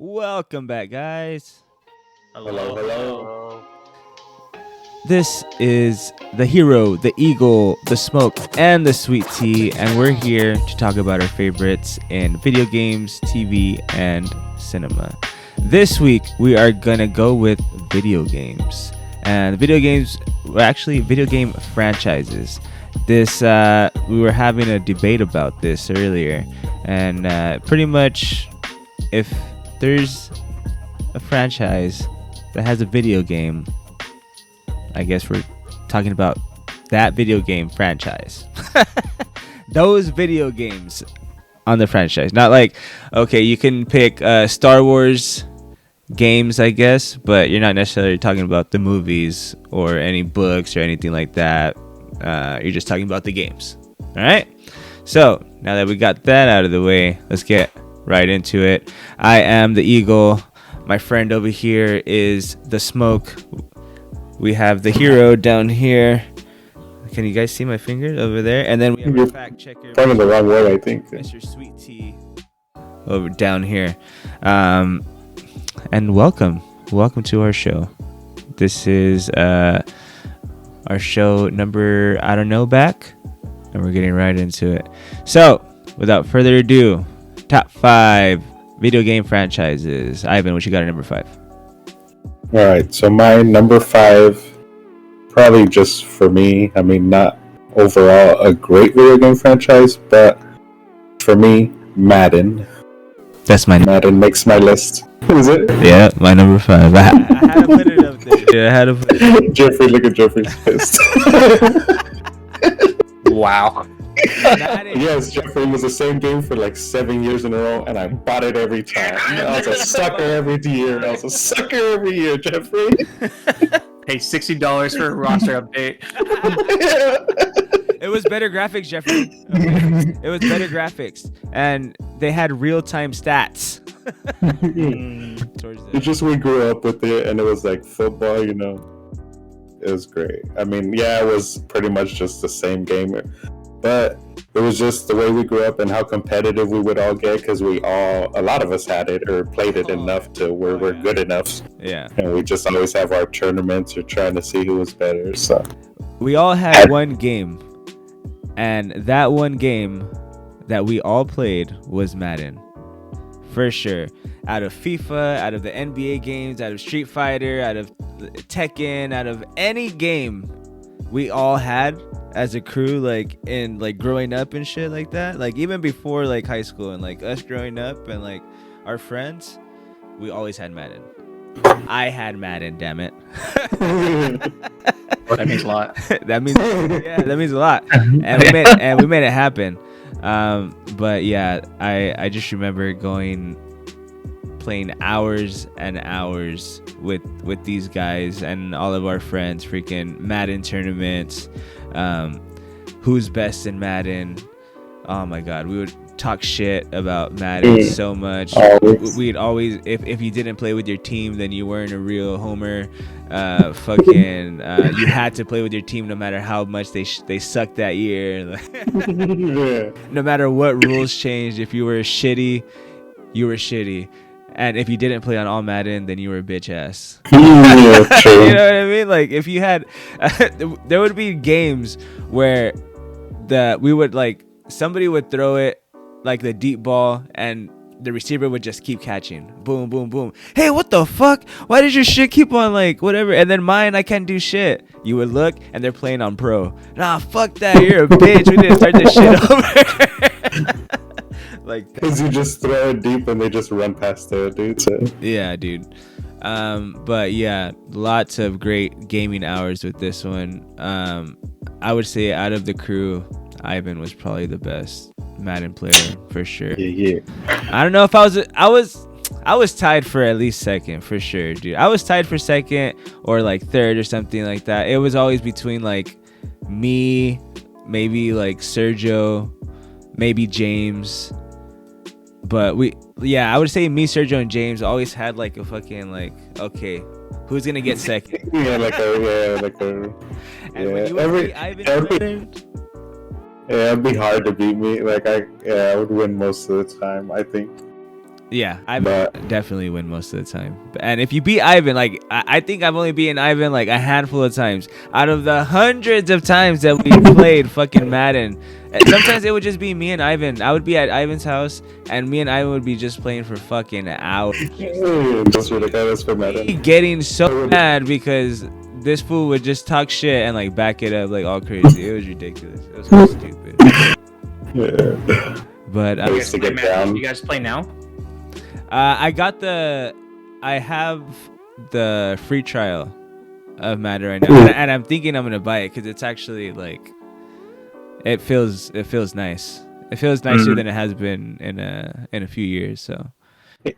Welcome back, guys. Hello. Hello. This is the hero, the eagle, the smoke, and the sweet tea, and we're here to talk about our favorites in video games, TV, and cinema. This week, we are gonna go with video games, and video games were actually video game franchises. This we were having a debate about this earlier, and pretty much, if there's a franchise that has a video game, I guess we're talking about that video game franchise. Those video games on the franchise. Not like, okay, you can pick Star Wars games, I guess, but you're not necessarily talking about the movies or any books or anything like that. You're just talking about the games. All right? So, now that we got that out of the way, let's get right into it. I am the eagle. My friend over here is the smoke. We have the hero down here. Can you guys see my fingers over there? And then we have a fact checker. Pointing the wrong way, I think. Mr. Sweet Tea over down here. And welcome to our show. This is our show number, I don't know, back. And we're getting right into it. So, without further ado, top 5 video game franchises. Ivan, what you got at number 5? All right, so my number 5, probably just for me, I mean, not overall a great video game franchise, but for me, Madden. That's my Madden makes my list. Is it? Yeah, my number 5. I had to put it up there. Yeah, I had to put it. Jeffrey, look at Jeffrey's fist. Wow. Yes, Jeffrey was the same game for like 7 years in a row, and I bought it every time. I was a sucker every year. Jeffrey. Pay $60 for a roster update. It was better graphics, Jeffrey. Okay. It was better graphics, and they had real-time stats. It's just we grew up with it, and it was like football, you know. It was great. I mean, yeah, it was pretty much just the same game, but it was just the way we grew up and how competitive we would all get, because a lot of us had it or played it enough to where we're good enough. Yeah. And we just always have our tournaments or trying to see who was better. So we all had one game, and that one game that we all played was Madden. For sure. Out of FIFA, out of the NBA games, out of Street Fighter, out of Tekken, out of any game we all had as a crew, like in like growing up and shit like that, like even before like high school and like us growing up and like our friends, we always had Madden. I had Madden, damn it. That means a lot. that means a lot. And we made it happen. But yeah, I just remember playing hours and hours with these guys and all of our friends, freaking Madden tournaments, who's best in Madden. Oh my god, we would talk shit about Madden so much. We'd always, if you didn't play with your team, then you weren't a real homer. You had to play with your team no matter how much they sucked that year. No matter what rules changed, if you were shitty, you were shitty. And if you didn't play on all Madden, then you were a bitch ass. You know what I mean? Like, if you had, there would be games where somebody would throw it like the deep ball, and the receiver would just keep catching. Boom, boom, boom. Hey, what the fuck? Why did your shit keep on like whatever? And then mine, I can't do shit. You would look, and they're playing on pro. Nah, fuck that. You're a bitch. We didn't start this shit over. Like, because you just throw it deep and they just run past the dude. So. Yeah, dude. But yeah, lots of great gaming hours with this one. I would say out of the crew, Ivan was probably the best Madden player for sure. Yeah. I don't know if I was tied for at least second for sure, dude. I was tied for second or like third or something like that. It was always between like me, maybe like Sergio, maybe James. But I would say me, Sergio, and James always had like a fucking like, okay, who's gonna get second? And when you would beat Ivan, it'd be hard to beat me. Like I would win most of the time, I think. Yeah, I But- definitely win most of the time. And if you beat Ivan, like I think I've only beaten Ivan like a handful of times out of the hundreds of times that we played fucking Madden. And sometimes it would just be me and Ivan. I would be at Ivan's house, and me and Ivan would be just playing for fucking hours. Just ridiculous for Madden. Getting so mad because this fool would just talk shit and like back it up like all crazy. It was ridiculous. It was so stupid. Yeah. But I used to get down. You guys play now? I have the free trial of Madden right now, and I'm thinking I'm gonna buy it because it's actually like it feels nice. It feels nicer than it has been in a few years. So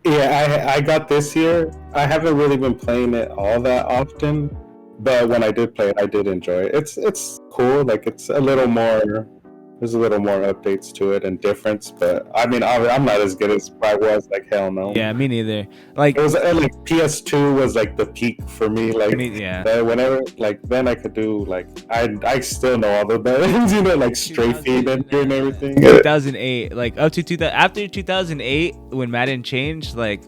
Yeah, I got this year. I haven't really been playing it all that often, but when I did play it, I did enjoy it. It's cool. Like it's a little more. There's a little more updates to it and difference, but I mean, I'm not as good as I was. Like hell no. yeah, me neither. Like It was like PS2 was like the peak for me. Like yeah. whenever like then I could do like I still know all the buttons, you know, like straight feed and everything. 2008, like up to 2000, after 2008 when Madden changed, like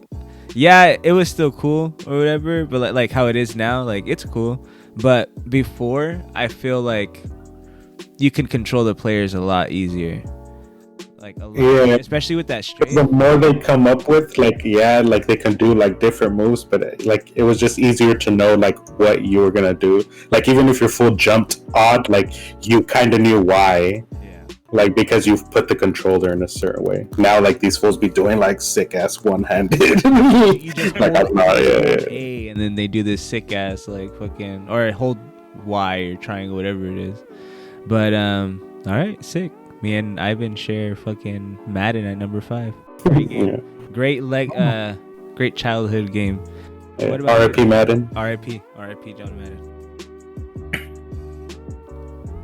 yeah, it was still cool or whatever, but like how it is now, like it's cool. But before, I feel like you can control the players a lot easier. Like a lot, Yeah. especially with that straight. The more they come up with, like yeah, like they can do like different moves, but like it was just easier to know like what you were gonna do. Like even if your full jumped odd, like you kind of knew why. Yeah. Like because you've put the controller in a certain way. Now like these fools be doing like sick ass one handed. You just Like hold I'm not. Yeah. A and then they do this sick ass like fucking or hold Y or triangle, whatever it is. But all right, sick. Me and Ivan share fucking Madden at number 5. Great game. Yeah. Great childhood game. Yeah. What about RIP Madden. R.I.P. John Madden.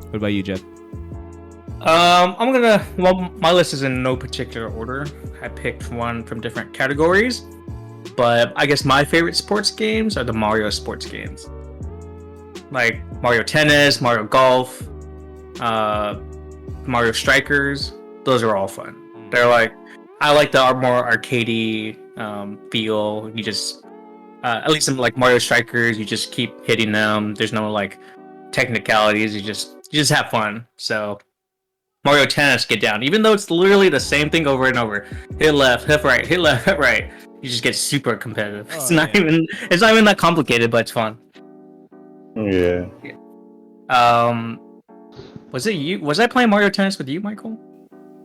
What about you, Jeff? My list is in no particular order. I picked one from different categories, but I guess my favorite sports games are the Mario sports games, like Mario Tennis, Mario Golf, Mario Strikers. Those are all fun. They're like, I like the more arcadey feel. You just at least in like Mario Strikers, you just keep hitting them. There's no like technicalities. You just have fun. So Mario Tennis, get down. Even though it's literally the same thing over and over. Hit left, hit right, hit left, hit right. You just get super competitive. Oh, It's not even that complicated, but it's fun. Yeah. Was it you? Was I playing Mario Tennis with you, Michael?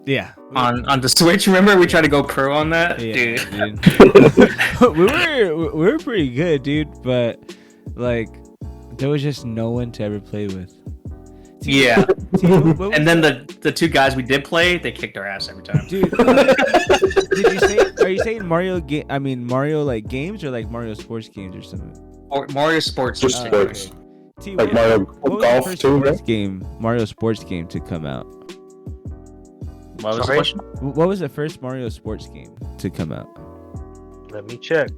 Yeah. On the Switch, remember we tried to go pro on that, Yeah, dude. we were pretty good, dude, but like there was just no one to ever play with. Yeah. What was And then the two guys we did play, they kicked our ass every time. Dude, did you say? Are you saying Mario game? I mean Mario like games or like Mario sports games or something? Or Mario Sports. Just sports. T, Like what- Mario what was the Golf first too, sports right? game, Mario sports game to come out? What was the Sorry? question? What was the first Mario sports game to come out? Let me check.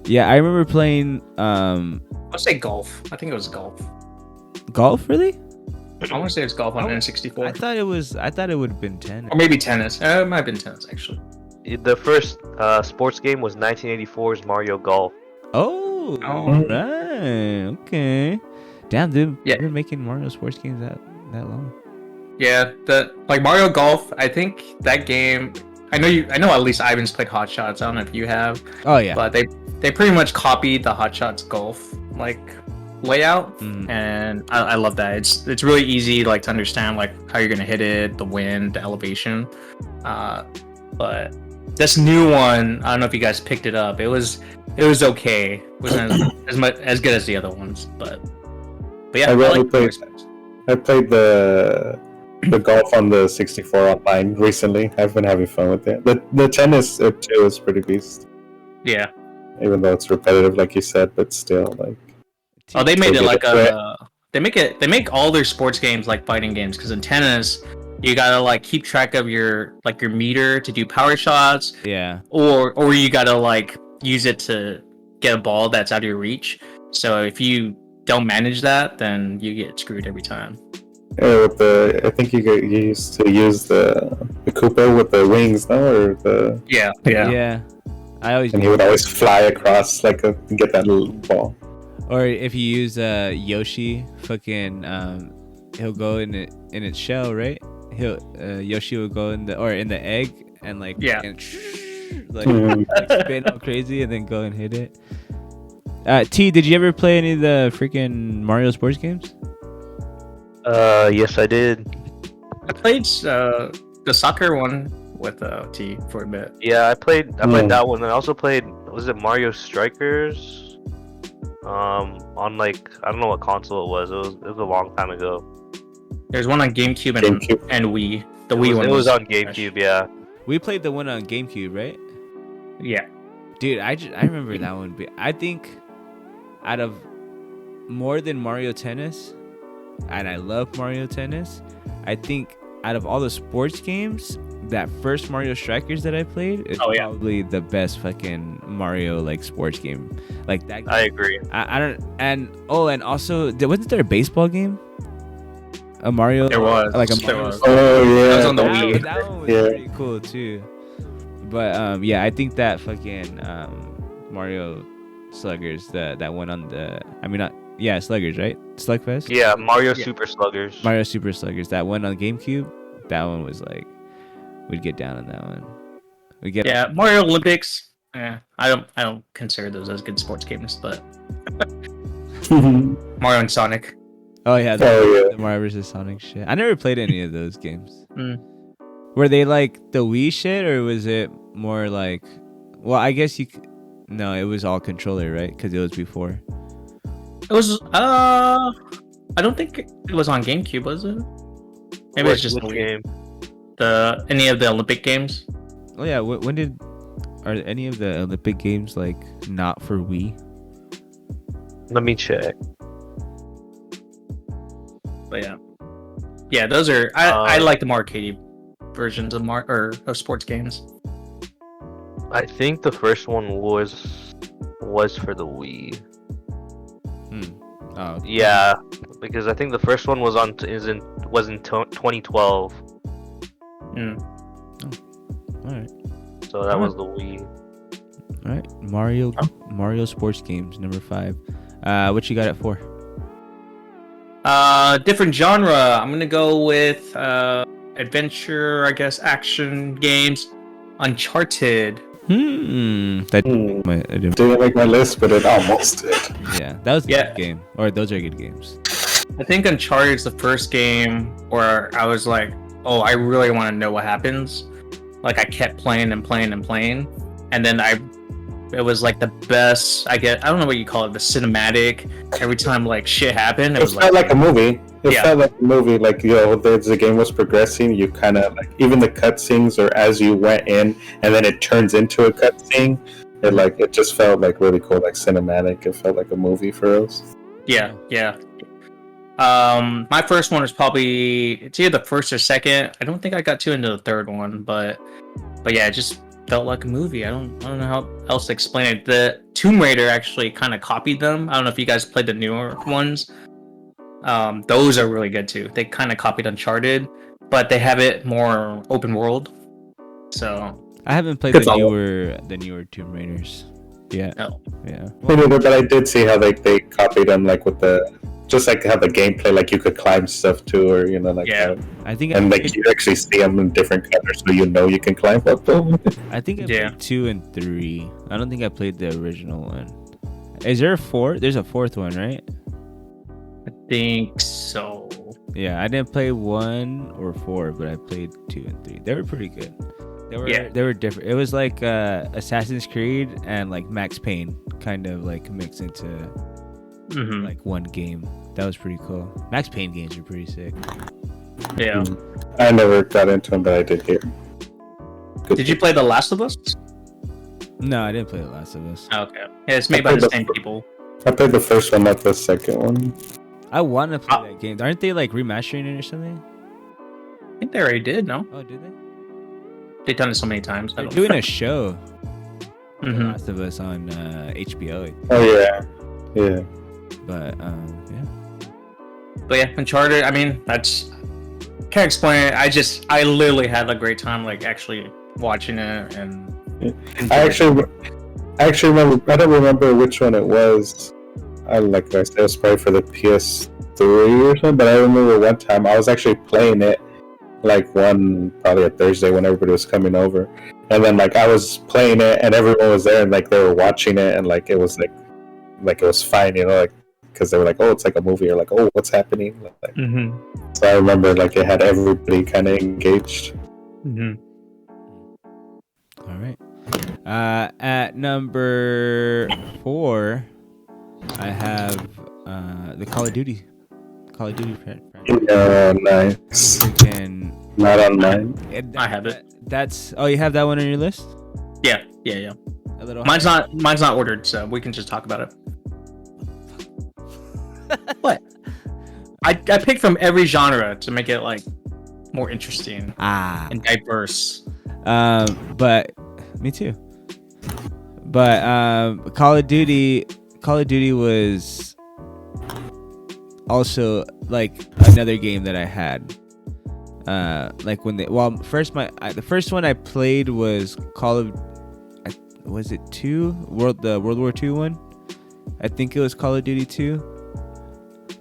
Yeah, I remember playing I'll say golf. I think it was golf. golf. Really? I want to say it was golf on I N64. thought it would have been 10. Or maybe tennis. It might have been tennis, actually. The first sports game was 1984's Mario Golf. Oh, Oh. right. Okay. Damn, dude. Yeah. You've been making Mario sports games that long. Yeah, like Mario Golf, I think that game, I know at least Ivan's played Hot Shots. I don't know if you have, Oh yeah. but they pretty much copied the Hot Shots Golf like layout, Mm. and I love that. It's really easy like to understand like how you're gonna hit it, the wind, the elevation. But this new one, I don't know if you guys picked it up. It was okay. It wasn't as good as the other ones, but yeah, I really like played- I played the golf on the 64 online recently. I've been having fun with it. The tennis too is pretty beast, Yeah. even though it's repetitive, like you said, but still like. Oh, they made it Take like it a. They make all their sports games like fighting games. Because in tennis, you gotta like keep track of your meter to do power shots, Yeah. or you gotta like use it to get a ball that's out of your reach. So if you don't manage that, then you get screwed every time. With the, I think you used to use the Koopa with the wings, no, or the, Yeah. Yeah. I always and he would always fly across like get that little ball. Or if you use Yoshi, fucking he'll go in its shell, right? Yoshi will go in the egg and like Yeah. like spin all crazy and then go and hit it. T, did you ever play any of the freaking Mario sports games? Yes, I did. I played the soccer one with T for a bit. Yeah, I played that one. And I also played, was it Mario Strikers? On like, I don't know what console it was. It was a long time ago. There's one on GameCube and Wii. The Wii one It was on GameCube, yeah. We played the one on GameCube, right? Yeah. Dude, I remember that one. I think out of more than Mario Tennis, and I love Mario Tennis, I think out of all the sports games, that first Mario Strikers that I played is probably the best fucking Mario like sports game. Like that game, I agree. I don't, and also wasn't there a baseball game? A Mario? There was. Like a There Mario. was. Oh yeah, That was on the That Wii. one was Yeah. pretty cool too. But yeah, I think that fucking Mario Sluggers, that one on the, I mean, not, yeah, Sluggers, right? Slugfest? Yeah, Mario Super Sluggers. Mario Super Sluggers, that one on GameCube, that one was like, we'd get down on that one. Yeah, Mario Olympics. Yeah, I don't consider those as good sports games, but Mario and Sonic. Oh yeah, Oh, the Mario vs. Sonic shit. I never played any of those games. Mm. Were they like the Wii shit, or was it more like, well, I guess no, it was all controller, right? Because it was before. It was I don't think it was on GameCube, was it? Maybe it's just Which game? any of the Olympic games. Oh yeah, when are any of the Olympic games like not for Wii? Let me check. But yeah, those are I like the more arcade versions of of sports games. I think the first one was for the Wii. Oh Yeah, because I think the first one was in 2012. Mm. all right, So that was the Wii. all right. Mario sports games number 5. What you got it for? Different genre. I'm gonna go with adventure, I guess, action games. Uncharted. That I didn't. Didn't make my list, but it almost did. Yeah, that was a Yeah. good game. Or those are good games. I think Uncharted's the first game where I was like, oh, I really want to know what happens. Like, I kept playing and playing and playing, and then it was like the best. I don't know what you call it, the cinematic. Every time like shit happened, it was felt like a movie. It Yeah. felt like a movie. Like, as the game was progressing, you kind of like, even the cutscenes, or as you went in, and then it turns into a cutscene. It just felt like really cool, like cinematic. It felt like a movie for us. Yeah. My first one was probably, it's either the first or second. I don't think I got too into the third one, but yeah, it just felt like a movie. I don't know how else to explain it. The Tomb Raider actually kind of copied them. I don't know if you guys played the newer ones. Those are really good too. They kind of copied Uncharted, but they have it more open world. So I haven't played Good the follow. newer Tomb Raiders. Yeah. no. Yeah. But I did see how they copied them, like with just like how the gameplay, like you could climb stuff too, or like Yeah. that. I think And like you actually see them in different colors, so you can climb up them. I think I Yeah. played 2 and 3. I don't think I played the original one. Is there a 4? There's a 4th one, right? I think so. Yeah, I didn't play 1 or 4, but I played 2 and 3. They were pretty good. They were different. It was like Assassin's Creed and like Max Payne kind of like mixed into Hmm. like one game. That was pretty cool. Max Payne games are pretty sick. Yeah. I never got into them, but I did hear. Good. Did you play The Last of Us? No, I didn't play The Last of Us. Okay. Yeah, it's made by the same people. I played the first one, not the second one. I want to play that game. Aren't they like remastering it or something? I think they already did, no? Oh, did they? They've done it so many times. I They're don't doing a show. The Mhm. Last of Us on HBO. Oh yeah. But yeah. But yeah, Uncharted. I mean, that's can't explain it. I literally had a great time, like actually watching it and. I actually remember. I don't remember which one it was. I said, it was probably for the PS3 or something. But I remember one time I was actually playing it, probably a Thursday when everybody was coming over, and then I was playing it and everyone was there and they were watching it and it was it was fine, because they were like, oh, it's like a movie, or oh, what's happening? So I remember it had everybody kind of engaged. All right. At number 4, I have the Call of Duty franchise. Nice. Freaking, Not on mine. I have it. You have that one on your list? Yeah. A little. Mine's not ordered, so we can just talk about it. What? I picked from every genre to make it more interesting and diverse. But me too. But Call of Duty was also another game that I had. The first one I played was was it 2? The World War II one? I think it was Call of Duty 2.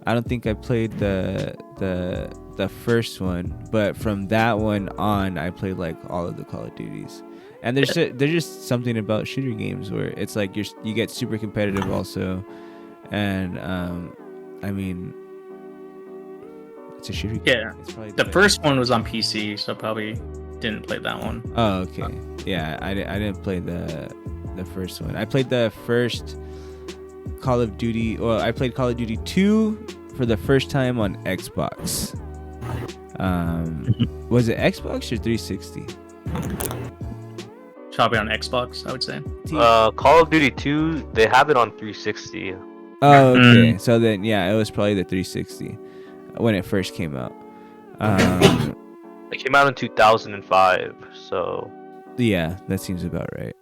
I don't think I played the first one, but from that one on, I played all of the Call of Duties. And there's just something about shooter games where it's you get super competitive also, and I mean, it's a shooter game. Yeah, it's probably the first one was on PC, so probably didn't play that one. Oh, okay. Yeah, I didn't play the first one. I played the first Call of Duty. Well, I played Call of Duty 2 for the first time on Xbox. Was it Xbox or 360? Probably on Xbox, I would say. Call of Duty 2, they have it on 360. Oh, okay. So then, yeah, it was probably the 360 when it first came out. It came out in 2005, so... Yeah, that seems about right.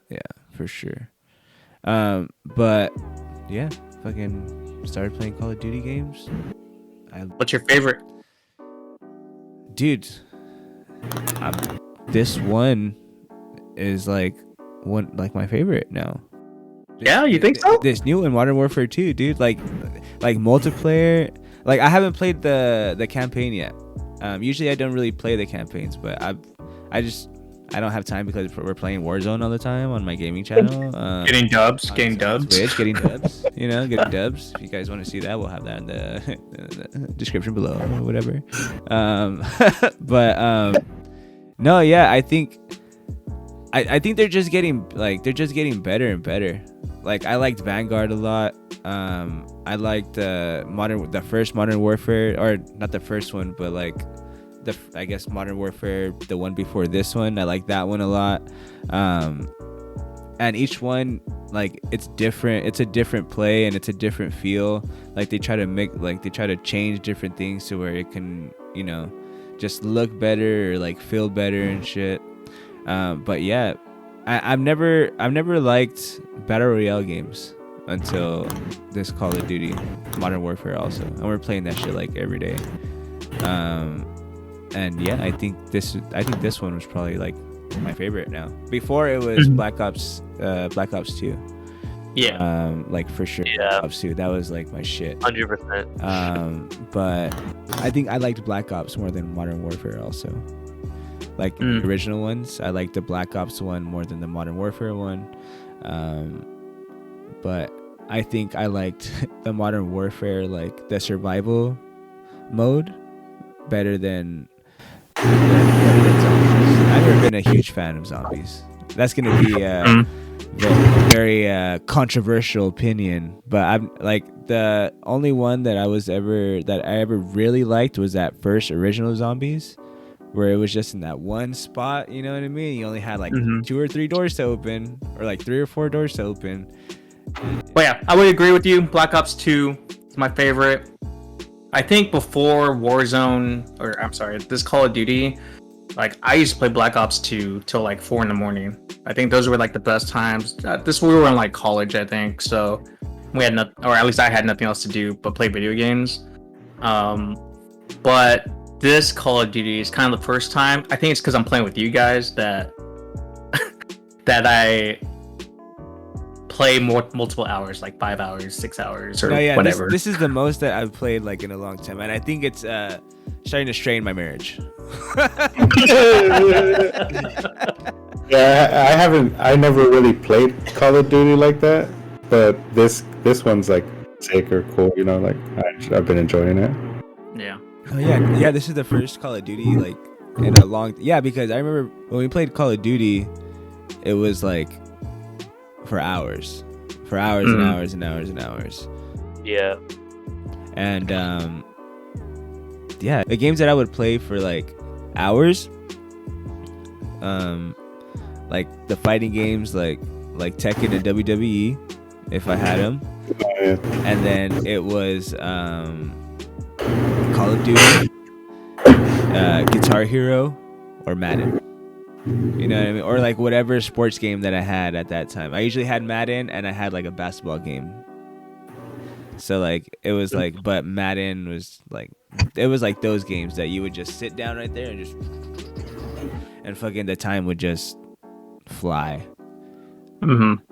Yeah, for sure. But, yeah, fucking started playing Call of Duty games. What's your favorite? Dude, this one is my favorite now. Yeah, you think so? This new one, Modern Warfare 2, dude. Like multiplayer. I haven't played the campaign yet. Usually I don't really play the campaigns, but I don't have time because we're playing Warzone all the time on my gaming channel. Getting dubs. Twitch, getting dubs. Getting dubs. If you guys want to see that, we'll have that in the description below or whatever. No, yeah, I think they're just getting better and better. I liked Vanguard a lot. I liked the first Modern Warfare, or not the first one, but I guess Modern Warfare, the one before this one. I like that one a lot. And each one, it's different. It's a different play and it's a different feel. They try to change different things to where it can, just look better or feel better and shit. But yeah, I've never liked battle royale games until this Call of Duty Modern Warfare also, and we're playing that shit every day. And yeah, I think this one was probably my favorite now. Before it was Black Ops 2. Yeah. For sure. Yeah. Black Ops 2, that was my shit. 100%. But I think I liked Black Ops more than Modern Warfare also. The original ones, I liked the Black Ops one more than the Modern Warfare one. But I think I liked the Modern Warfare, the survival mode, better than zombies. I've never been a huge fan of zombies. That's gonna be a very controversial opinion, but I'm the only one that I ever really liked was that first original Zombies, where it was just in that one spot, you know what I mean? You only had 2 or 3 doors to open, or 3 or 4 doors to open. Well, yeah, I would agree with you. Black Ops 2 is my favorite. I think before Warzone, or I'm sorry, this Call of Duty, I used to play Black Ops 2 till 4 in the morning. I think those were the best times. We were in college, I think, so we had nothing, or at least I had nothing else to do but play video games. But this Call of Duty is kind of the first time. I think it's because I'm playing with you guys that that I play multiple hours, like 5 hours, 6 hours, or whatever. This is the most that I've played like in a long time, and I think it's starting to strain my marriage. Yeah, I never really played Call of Duty like that, but this one's like sick or cool, you know, like I've been enjoying it. Yeah. Oh yeah. This is the first Call of Duty like in a long. Yeah, because I remember when we played Call of Duty, it was like for hours and hours and hours and hours. Yeah. And yeah, the games that I would play for like hours, like the fighting games, like Tekken and WWE, if I had them, and then it was Call of Duty, Guitar Hero, or Madden. You know what I mean? Or like whatever sports game that I had at that time. I usually had Madden, and I had like a basketball game. So like it was like, but Madden was like, it was like those games that you would just sit down right there and just, and fucking the time would just fly.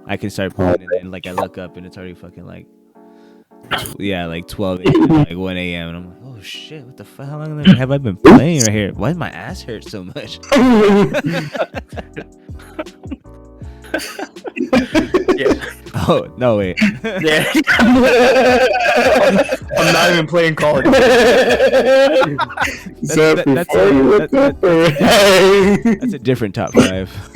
I can start playing and then like I look up and it's already fucking like, like 12 a.m., like 1 a.m. and I'm like, oh shit, what the fuck? How long have I been playing right here? Why does my ass hurt so much? Yeah. Oh no, wait. Yeah. I'm not even playing Call of Duty. That's a different top 5.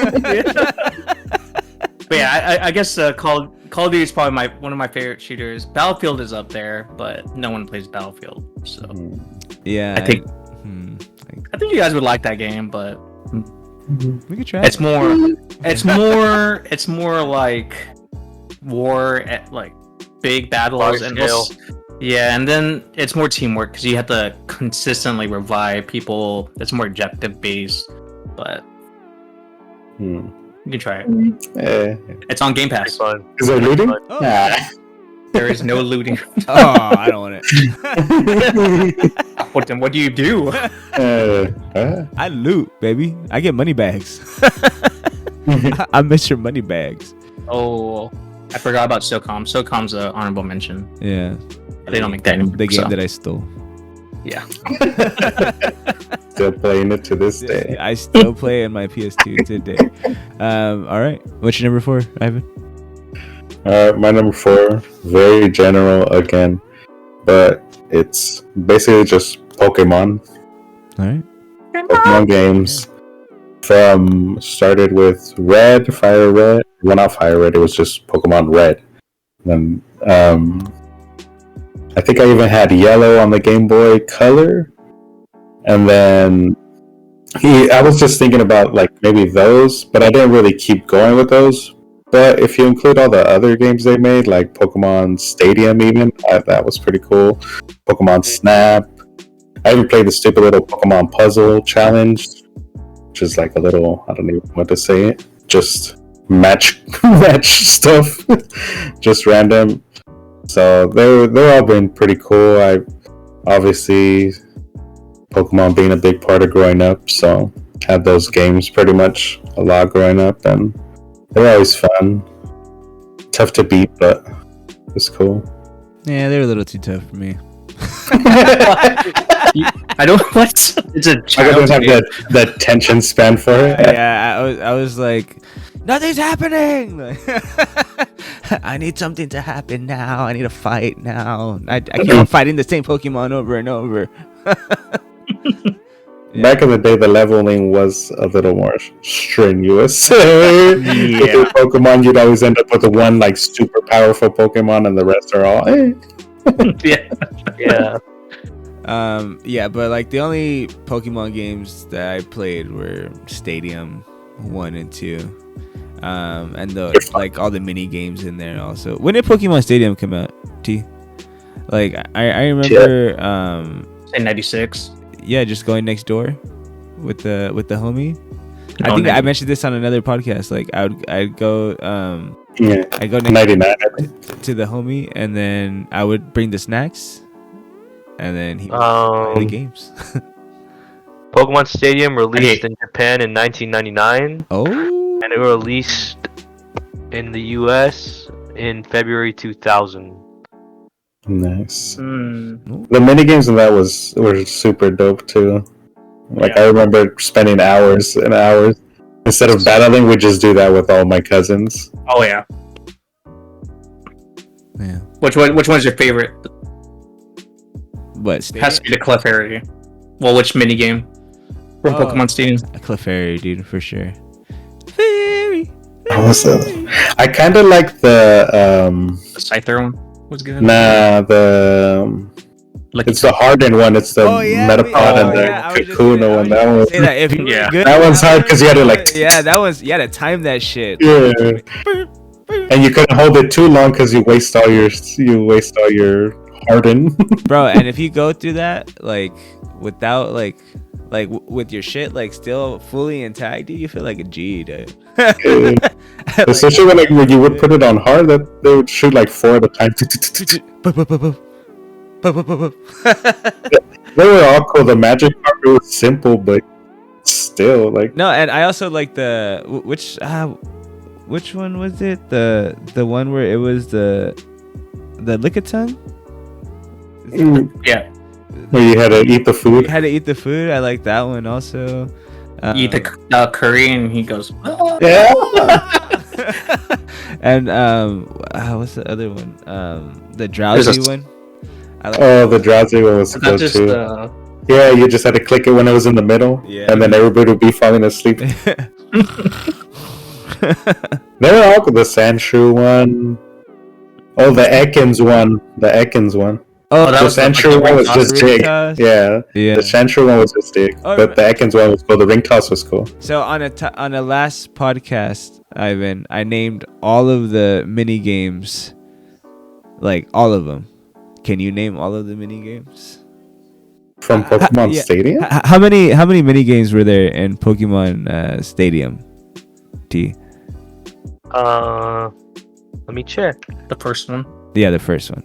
But yeah, I guess Call of Duty is probably one of my favorite shooters. Battlefield is up there, but no one plays Battlefield, so yeah. I think you guys would like that game, but we could try. It's more like war, like big battles, and and then it's more teamwork because you have to consistently revive people. It's more objective based, but you can try it. It's on Game Pass. Is there looting? Oh. Nah. There is no looting. Oh, I don't want it. What do you do? I loot, baby. I get money bags. I miss your money bags. Oh, I forgot about SOCOM. SOCOM's an honorable mention. Yeah. They don't make that anymore. The game that I stole. Yeah. Still playing it to this day. I still play in my PS2 today. All right. What's your number 4, Ivan? My number 4, very general again, but it's basically just Pokemon. All right. Pokemon games. Started with Red, Fire Red. Well, not Fire Red. It was just Pokemon Red. Then I think I even had Yellow on the Game Boy Color, and then I was just thinking about like maybe those, but I didn't really keep going with those. But if you include all the other games they made, like Pokemon Stadium, even that was pretty cool. Pokemon Snap. I even played the stupid little Pokemon Puzzle Challenge, which is like a little, I don't even know what to say it. Just match stuff, just random. So they're all been pretty cool. I obviously Pokemon being a big part of growing up, so had those games pretty much a lot growing up, and they're always fun. Tough to beat, but it's cool. Yeah, they're a little too tough for me. I don't. What? It's a. I don't have the attention span for it. Yeah, I was like, nothing's happening. I need something to happen now. I need a fight now. I keep fighting the same Pokemon over and over. Yeah. Back in the day, the leveling was a little more strenuous. With your Pokemon, you'd always end up with the one like super powerful Pokemon, and the rest are all. Yeah, but like the only Pokemon games that I played were Stadium 1 and 2, and the like all the mini games in there also. When did Pokemon Stadium come out? T? Like I remember in '96. Yeah, just going next door with the homie. I think I mentioned this on another podcast. Like I'd go I'd go next 99 to the homie, and then I would bring the snacks, and then he was playing the games. Pokemon Stadium released in Japan in 1999, Oh, and it released in the US in February 2000. Nice. Hmm. The minigames in that were super dope too. Like I remember spending hours and hours. Instead of battling, we just do that with all my cousins. Oh yeah. yeah. Which one's your favorite? What? Has to be the Clefairy. Well, which minigame from Oh. Pokemon Stadium? A Clefairy, dude, for sure. Fairy. I kind of like the The Scyther one was good. it's the hardened one. It's the Metapod and the Kakuna one. That one. Say that if you Yeah. good, That one's hard 'cause you had to, like- Yeah, that one's you had to time that shit. Yeah. And you couldn't hold it too long because you waste all your harden. Bro, and if you go through that like without with your shit like still fully intact, dude, you feel like a G, dude. Especially when you would put it on hard, that they would shoot like 4 at a time. They were all cool. The magic part was simple, but still like. No, and I also like the which one was it? The one where it was the Lickitung? Yeah. Where you had to eat the You food. had to eat the food. I like that one also. You eat the curry and he goes. Yeah. And what's the other one? The drowsy one. I like Oh, the drowsy one was Not good just too. Yeah, you just had to click it when it was in the middle, Yeah. and then everybody would be falling asleep. They were all good. The Sandshrew one. Oh, the Ekans one. Oh, that The was the Sandshrew one was ring just toss. dig. Ring toss? Yeah. yeah. The Sandshrew one was just dig, Oh, but the Ekans one was cool. The ring toss was cool. So on a last podcast, Ivan, I named all of the mini games, like all of them. Can you name all of the mini games? From Pokemon yeah. Stadium? How many mini games were there in Pokemon Stadium? T. Let me check. The first one. Yeah, the first one.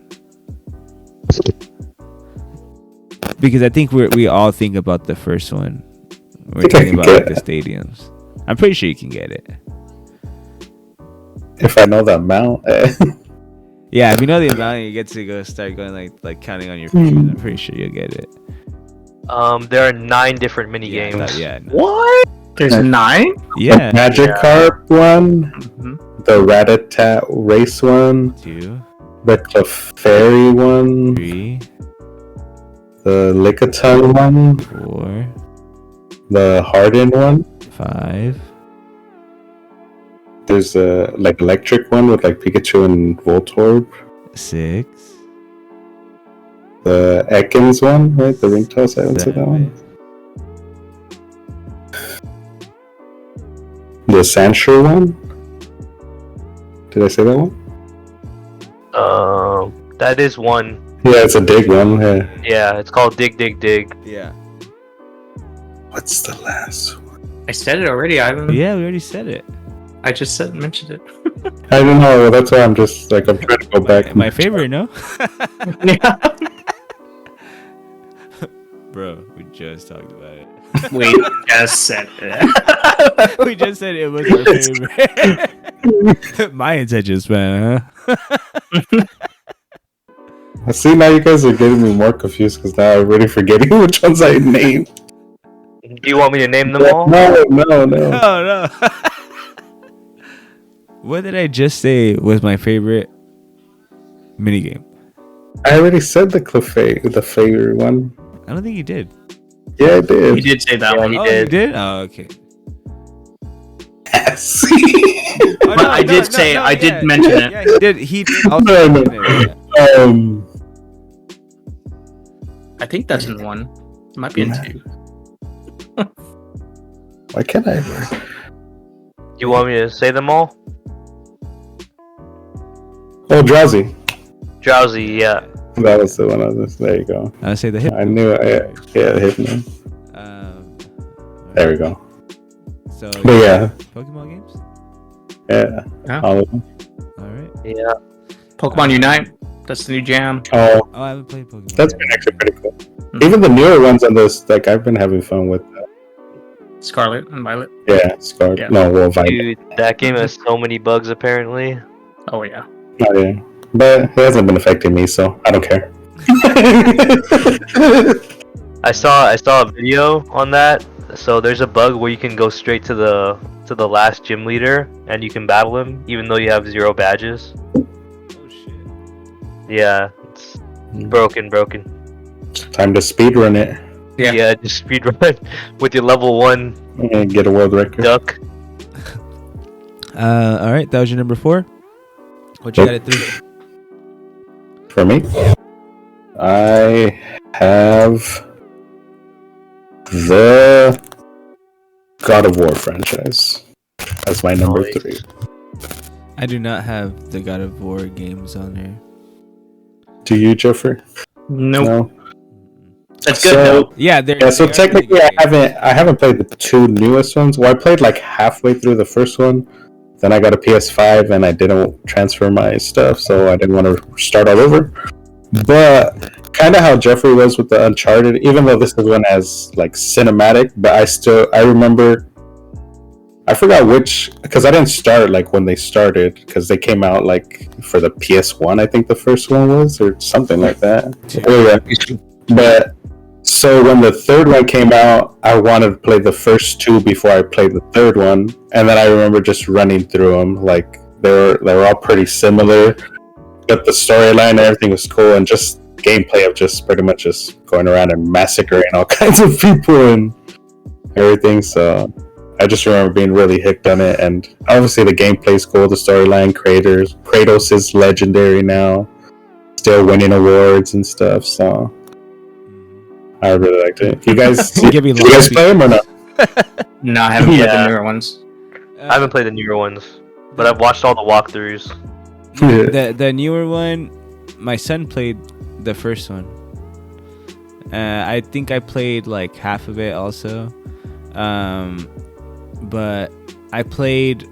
Because I think we all think about the first one. We're think I thinking can about get like, the stadiums. I'm pretty sure you can get it. If I know the amount. Yeah, if you know the amount, you get to start going like counting on your fingers. I'm pretty sure you'll get it. There are 9 different mini Yeah, games. yeah, no. What? There's 9? Yeah. Magikarp one. Mm-hmm. The Rattata race one. 2, The Clefairy one. 3, The Lickitung one. 4, The Hardened one. 5. There's a like electric one with like Pikachu and Voltorb. 6. The Ekans one, right? The ring toss. I would say that one. 7. The Sandshrew one. Did I say that one? That is one. Yeah, it's a dig one. Yeah. Yeah, it's called Dig Dig Dig. Yeah. What's the last one? I said it already, Ivan. Yeah, we already said it. I just mentioned it. I don't know. That's why I'm just like I'm trying to go back. My favorite, no? Yeah. Bro, we just talked about it. Wait, just said it. We just said it was our favorite. My intentions, man. Huh? See, now you guys are getting me more confused because now I'm really forgetting which ones I named. Do you want me to name them all? No. No, no. What did I just say was my favorite minigame? I already said the favorite one. I don't think you did. Yeah, I did. You did say that Yeah, one. he Oh, did. you did? Oh, okay. Yes. Oh, But I did say- I did mention it. Yeah, he did. He did. Also No, no. mention it, I think that's in 1. It might be in 2. Why can't I? Do you want me to say them all? Oh, Drowsy. Drowsy, yeah. That was the one. There you go. I'll say the hip. I knew it. Yeah, Hypno. There we go. So, But yeah, Pokemon games? yeah. Yeah. All of them. All right. Yeah. Pokemon Unite. That's the new jam. Oh, Oh, I haven't played Pokemon. that's been actually pretty cool. Even the newer ones on this, like I've been having fun with. Scarlet and Violet. Yeah, Scarlet. Yeah. No, well, Violet. Dude, that game has so many bugs apparently. Oh yeah. Oh, yeah. But it hasn't been affecting me, so I don't care. I saw a video on that. So there's a bug where you can go straight to the last gym leader and you can battle him even though you have 0 badges. Oh shit. Yeah, it's broken. Time to speedrun it Yeah. Just speedrun with your level 1 and get a world record. duck. All right, that was your number 4. What you got at 3? For me, I have the God of War franchise as my number Nice. 3. I do not have the God of War games on there. Do you, Jeffrey? Nope. No. That's good So- though. Yeah, they're Yeah, so they are technically pretty good I haven't played the 2 newest ones. Well, I played like halfway through the first one. Then I got a PS5 and I didn't transfer my stuff, so I didn't want to start all over. But kind of how Jeffrey was with the Uncharted, even though this is one as like cinematic, but I remember I forgot which, because I didn't start like when they started, because they came out like for the PS1, I think the first one was, or something like that. Oh, yeah. But so when the third one came out, I wanted to play the first 2 before I played the third one, and then I remember just running through them. Like they were all pretty similar, but the storyline and everything was cool, and just gameplay of just pretty much just going around and massacring all kinds of people and everything. So I just remember being really hooked on it, and obviously the gameplay's cool, the storyline, Kratos is legendary now, still winning awards and stuff. So I really liked it. You guys, Give me did you guys lots of- play them or not? No, I haven't played Yeah. the newer ones. I haven't played the newer ones, but I've watched all the walkthroughs. The newer one. My son played the first one. I think I played like half of it also, but I played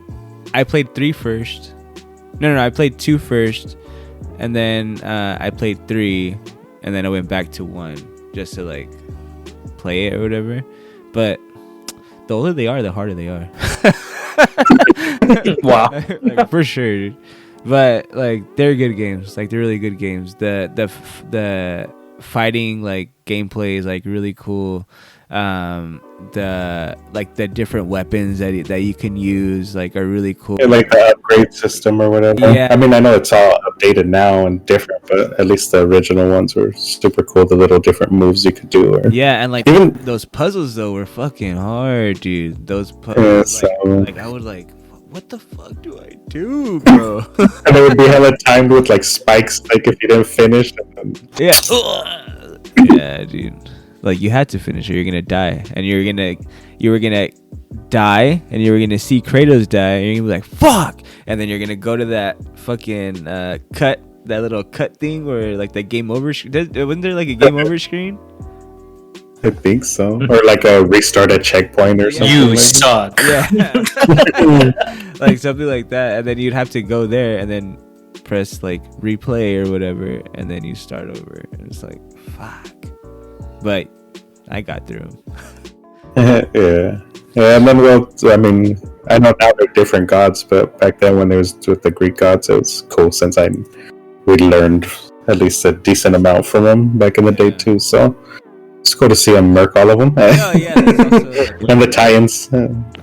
3 first. No, I played 2 first, and then I played 3, and then I went back to 1 just to like play it or whatever. But the older they are, the harder they are. Wow. Like, for sure, dude. But like they're good games. Like they're really good games. The fighting like gameplay is like really cool. The different weapons that you can use like are really cool. Yeah, like the upgrade system or whatever. Yeah. I mean, I know it's all updated now and different, but at least the original ones were super cool. The little different moves you could do. Or Yeah, and like Even- those puzzles though were fucking hard, dude. Those Yeah, puzzles, so- like I would like, what the fuck do I do, bro? and it would be hella timed with like spikes, like if you didn't finish. And then, Yeah. Yeah, dude. Like you had to finish or you're gonna die. And you were gonna die and you were gonna see Kratos die and you're gonna be like, fuck, and then you're gonna go to that fucking that little cut thing where like the game over wasn't there like a game over screen? I think so, or like a restart at checkpoint or something. You like suck. Yeah. Like something like that. And then you'd have to go there and then press like replay or whatever and then you start over and it's like fuck. But I got through them. Yeah, and then I mean, I know now they're different gods, but back then when it was with the Greek gods, it was cool since we learned at least a decent amount from them back in the day too. So it's cool to see them murk all of them. Oh yeah, that's also, And the tie-ins.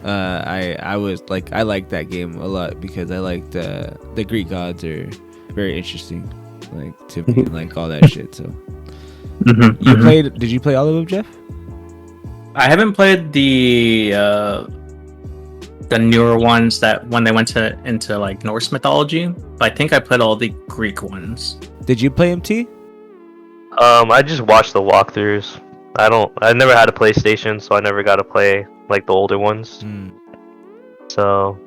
I was like I like that game a lot because I like the Greek gods are very interesting, like to me, like all that shit. So you played? Did you play all of them, Jeff? I haven't played the newer ones that when they went into like Norse mythology, but I think I played all the Greek ones. Did you play MT? I just watched the walkthroughs. I never had a PlayStation, so I never got to play like the older ones. So,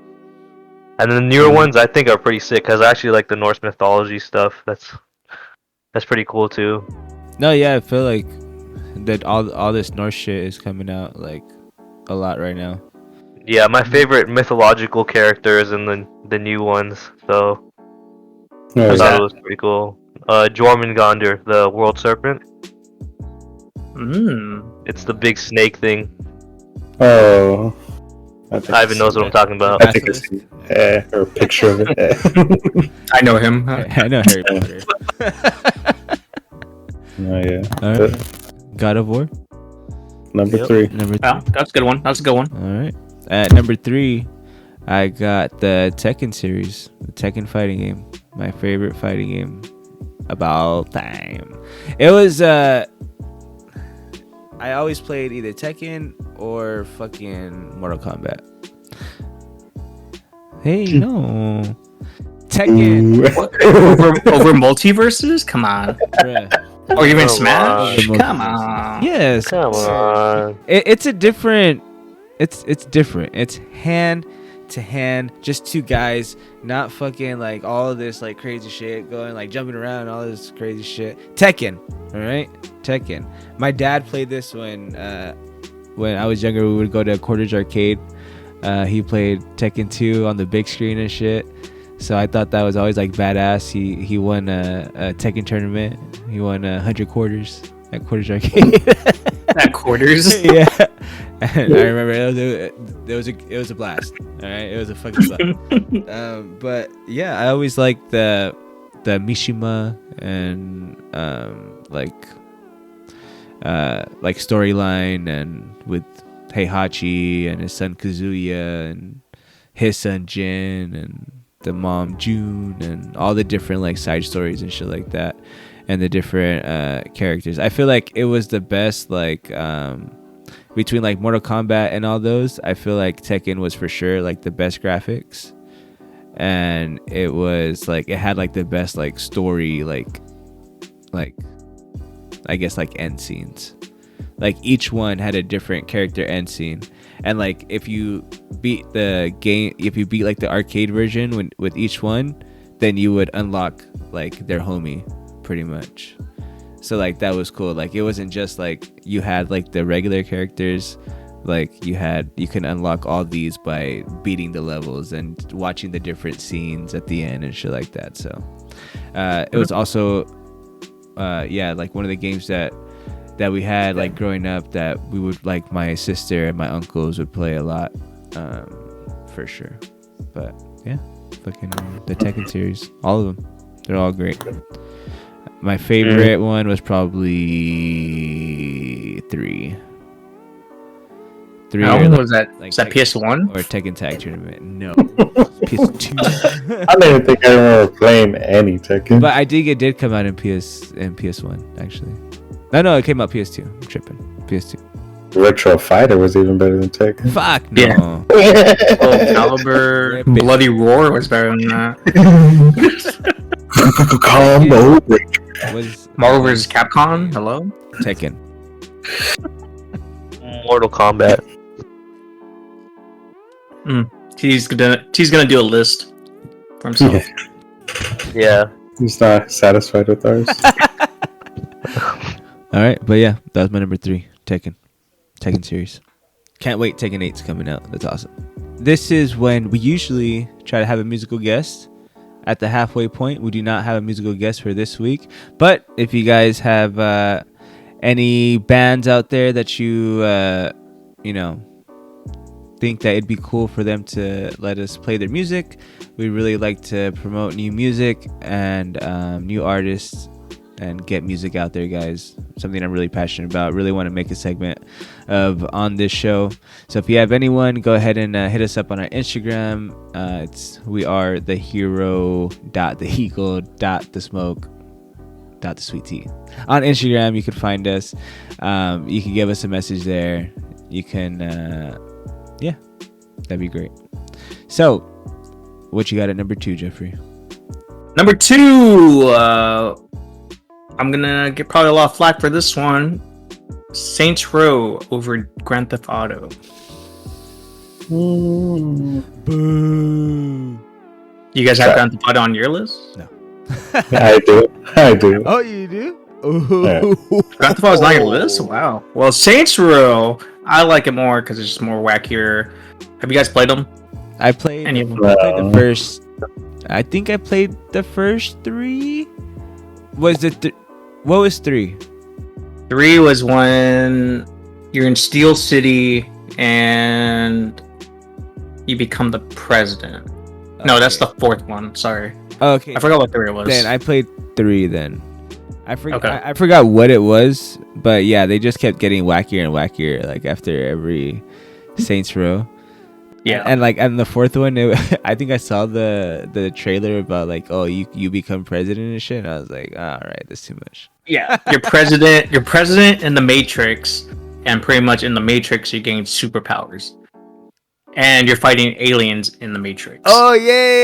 and then the newer ones I think are pretty sick because I actually like the Norse mythology stuff. That's pretty cool too. No, yeah, I feel like that all this Norse shit is coming out like a lot right now. Yeah, my favorite mythological character is in the new ones, so I Oh, thought that? it was pretty cool. Jormungandr, the world serpent. It's the Mm. big snake thing. Oh, Ivan knows what I'm talking about. I think it's or a picture of it. I know him. I know Harry Potter. Oh yeah. All right. God of War. Number Yep. 3. Number 3. Oh, that's a good one. That's a good one. All right. At number 3, I got the Tekken series, the Tekken fighting game. My favorite fighting game of all time. It was I always played either Tekken or fucking Mortal Kombat. Hey, no. Tekken. over multiverses? Come on. Bruh. Or even Come Smash? on. Come on. Yes. Come on. It's a different. It's different. It's hand to hand, just two guys, not fucking like all of this like crazy shit going, like jumping around, all this crazy shit. Tekken, all right, Tekken. My dad played this when I was younger. We would go to a Quarters arcade. He played Tekken 2 on the big screen and shit. So I thought that was always like badass. He won a Tekken tournament. He won 100 quarters at Quarters arcade. At Quarters? Yeah. And I remember it was a blast. All right, it was a fucking blast. But yeah, I always liked the Mishima and like storyline, and with Heihachi and his son Kazuya and his son Jin and the mom June and all the different like side stories and shit like that, and the different characters. I feel like it was the best like between like Mortal Kombat and all those. I feel like Tekken was for sure like the best graphics, and it was like it had like the best like story, like I guess like end scenes. Like each one had a different character end scene, and like if you beat the game, if you beat like the arcade version with each one, then you would unlock like their homie pretty much. So like that was cool. Like it wasn't just like you had like the regular characters, like you can unlock all these by beating the levels and watching the different scenes at the end and shit like that. So it was also like one of the games that we had like growing up, that we would like my sister and my uncles would play a lot, for sure. But yeah, fucking the Tekken series, all of them, they're all great. My favorite one was probably 3. How or, was that? like Is that PS1? or Tekken Tag Tournament? No, PS2. I don't even think I remember playing any Tekken. But I think it did come out in PS1 actually. No, it came out PS2. I'm tripping. PS2. Retro Fighter was even better than Tekken. Fuck no. Yeah. Oh, Caliber, Rip it. Bloody Roar was better than that. Combo. Was Marvel vs. Capcom. Hello. Tekken. Mortal Kombat. He's gonna do a list for himself. Yeah. He's not satisfied with ours. All right, but yeah, that was my number 3, Tekken series. Can't wait, Tekken 8's coming out. That's awesome. This is when we usually try to have a musical guest at the halfway point. We do not have a musical guest for this week, but if you guys have any bands out there that you think that it'd be cool for them to let us play their music, we really like to promote new music and new artists and get music out there, guys. Something I'm really passionate about. Really want to make a segment of on this show. So if you have anyone, go ahead and hit us up on our Instagram. We are thehero.theeagle.thesmoke.thesweet on Instagram. You can find us. You can give us a message there. You can that'd be great. So what you got at number 2, Jeffrey? Number 2. I'm gonna get probably a lot of flack for this one. Saints Row over Grand Theft Auto. Boo. You guys have Grand Theft Auto on your list? No. I do. Oh, you do? Yeah. Grand Theft Auto's not on your list? Wow. Well, Saints Row, I like it more because it's just more wackier. Have you guys played them? I played Any of them? the first. I think I played the first 3. was it? What was 3? 3 was when you're in Steel City and you become the president. No, that's the 4th one. Sorry. Okay. I forgot what 3 was. Then I played 3. Then I forgot. Okay. I forgot what it was, but yeah, they just kept getting wackier and wackier, like after every Saints Row. Yeah. And like, and the 4th one, I think I saw the trailer about like, oh, you become president and shit. And I was like, all right, that's too much. Yeah. You're president in the Matrix, and pretty much in the Matrix you gain superpowers. And you're fighting aliens in the Matrix. Oh yeah.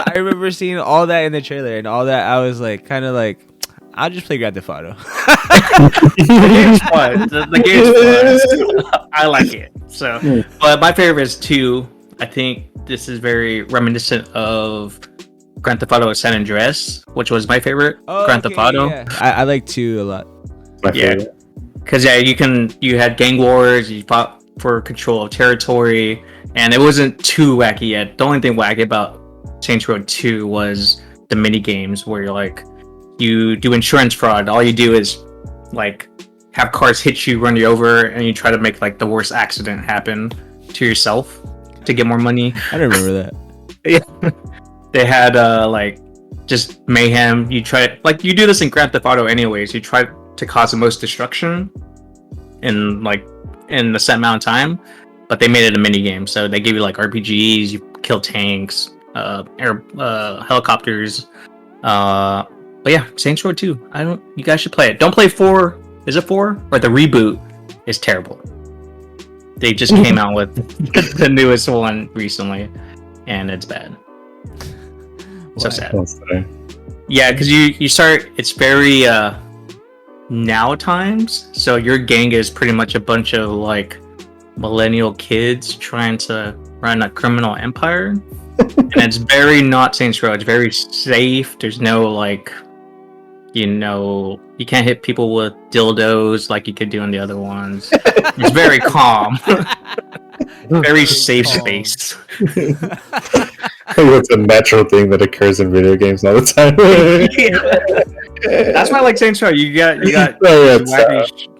I remember seeing all that in the trailer and all that. I was like, kind of like, I'll just play Grand Theft Auto. The game's fun. The game's fun. I like it. So, but my favorite is 2. I think this is very reminiscent of Grand Theft Auto San Andreas, which was my favorite Grand Theft Auto. Yeah. I like 2 a lot. My favorite. Because you had gang wars, you fought for control of territory, and it wasn't too wacky yet. The only thing wacky about Saints Row 2 was the mini games where you're like, you do insurance fraud. All you do is like have cars hit you, run you over, and you try to make like the worst accident happen to yourself to get more money. I don't remember that. Yeah. They had like just mayhem. You try, like, you do this in Grand Theft Auto anyways. You try to cause the most destruction in the set amount of time, but they made it a mini game. So they give you like RPGs, you kill tanks, helicopters. But yeah, Saints Row 2. You guys should play it. Don't play 4. Is it 4? Or the reboot is terrible. They just came out with the newest one recently, and it's bad. So sad. Yeah, because you start. It's very now times. So your gang is pretty much a bunch of like millennial kids trying to run a criminal empire, and it's very not Saints Row. It's very safe. There's no like, you can't hit people with dildos like you could do in the other ones. It's very calm. Very safe space. It's a natural thing that occurs in video games all the time. That's why I like Saints Row. You got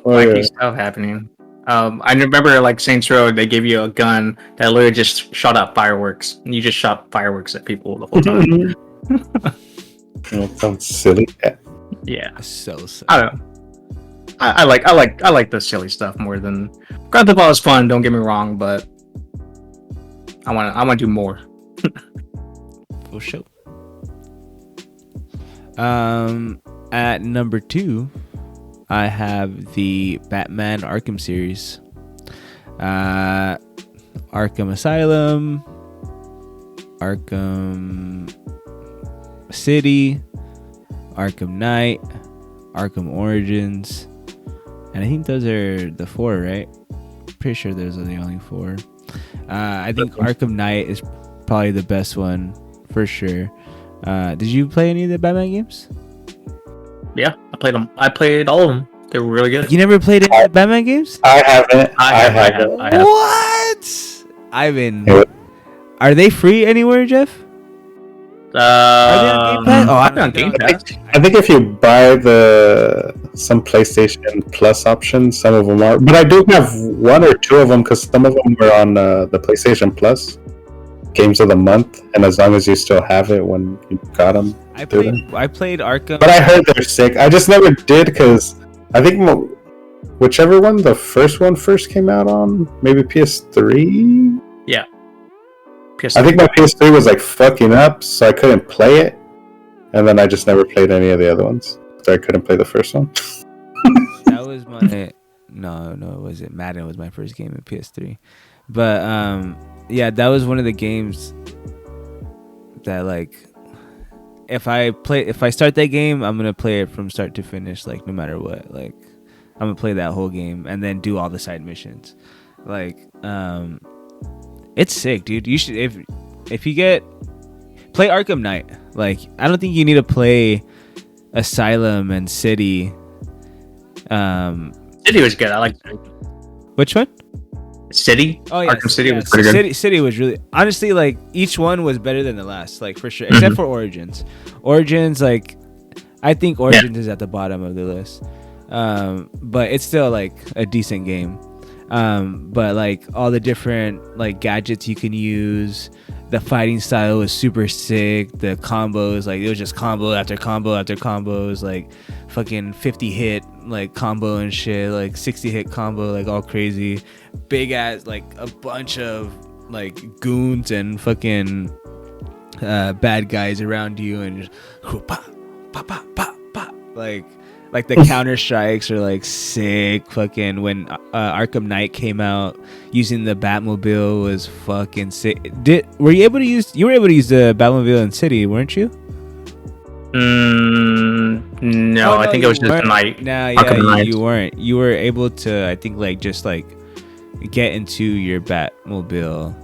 wacky stuff happening. I remember like Saints Row, they gave you a gun that literally just shot out fireworks, and you just shot fireworks at people the whole time. That sounds silly. Yeah, So sad. I don't know. I like the silly stuff more than Grand Theft Auto is fun. Don't get me wrong, but I want to do more. For sure. At number 2, I have the Batman Arkham series. Arkham Asylum, Arkham City, Arkham Knight, Arkham Origins, and I think those are the 4, right? Pretty sure those are the only 4. I think Arkham Knight is probably the best one for sure. Did you play any of the Batman games? Yeah, I played them. I played all of them. They were really good. You never played any of the Batman games? I haven't. I have. What? Ivan, Yeah. are they free anywhere, Jeff? Are they on Game Pass? Oh, I'm on Game Pass. I think if you buy some PlayStation Plus options, some of them are. But I do have 1 or 2 of them because some of them were on the PlayStation Plus Games of the Month, and as long as you still have it when you got them, I played Arkham. But I heard they're sick. I just never did because I think whichever one the first one first came out on, maybe PS3. Yeah. PS3. I think my PS3 was like fucking up, so I couldn't play it, and then I just never played any of the other ones. So I couldn't play the first one. That was my no, it wasn't. Madden was my first game in PS3, but yeah, that was one of the games that like if I start that game, I'm gonna play it from start to finish, like no matter what. Like I'm gonna play that whole game and then do all the side missions. Like it's sick, dude. You should if you play Arkham Knight. Like I don't think you need to play Asylum and City. City was good. I like Which one? City. Oh yeah, Arkham City was pretty good. City was really, honestly, like each one was better than the last, like for sure, except for Origins. Origins, like I think Origins is at the bottom of the list, but it's still like a decent game. But like all the different like gadgets you can use, the fighting style was super sick. The combos, like it was just combo after combo after combos, like fucking 50 hit like combo and shit, like 60 hit combo, like all crazy. Big ass, like a bunch of like goons and fucking bad guys around you, and just pop, pop, pop, pop, pop. Like the counter strikes are like sick. Fucking when Arkham Knight came out, using the Batmobile was fucking sick. Were you able to use the Batmobile in City, weren't you? No, I think it was just Knight. No, yeah, you weren't. You were able to, I think, like just like get into your Batmobile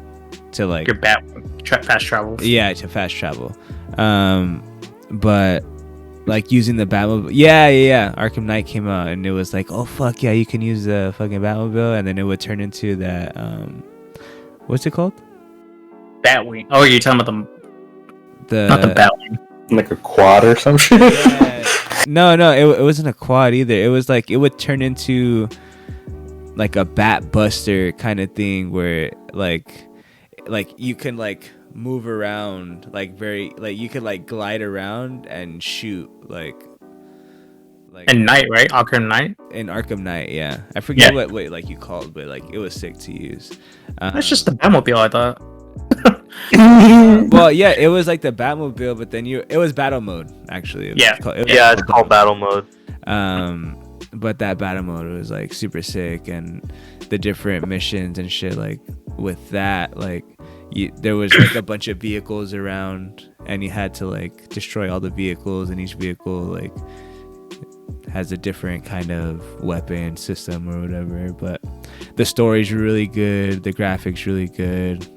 to like your fast travel. Yeah, to fast travel. But like using the Batmobile, yeah. Arkham Knight came out, and it was like, oh fuck yeah, you can use the fucking Batmobile, and then it would turn into that what's it called? Batwing. Oh, you're talking about not the Batwing. Like a quad or some shit. Yeah. No, it wasn't a quad either. It was like it would turn into like a Bat Buster kind of thing, where like you can like move around, like very like you could like glide around and shoot like and Knight, right? Arkham Knight. In Arkham Knight, yeah. I forget what like you called, but like it was sick to use. That's just the Batmobile, I thought. Well, yeah, it was like the Batmobile, but then it was battle mode actually. It's called battle mode. But that battle mode was like super sick, and the different missions and shit, like with that, like there was like a bunch of vehicles around, and you had to like destroy all the vehicles, and each vehicle like has a different kind of weapon system or whatever. But the story's really good, the graphics really good,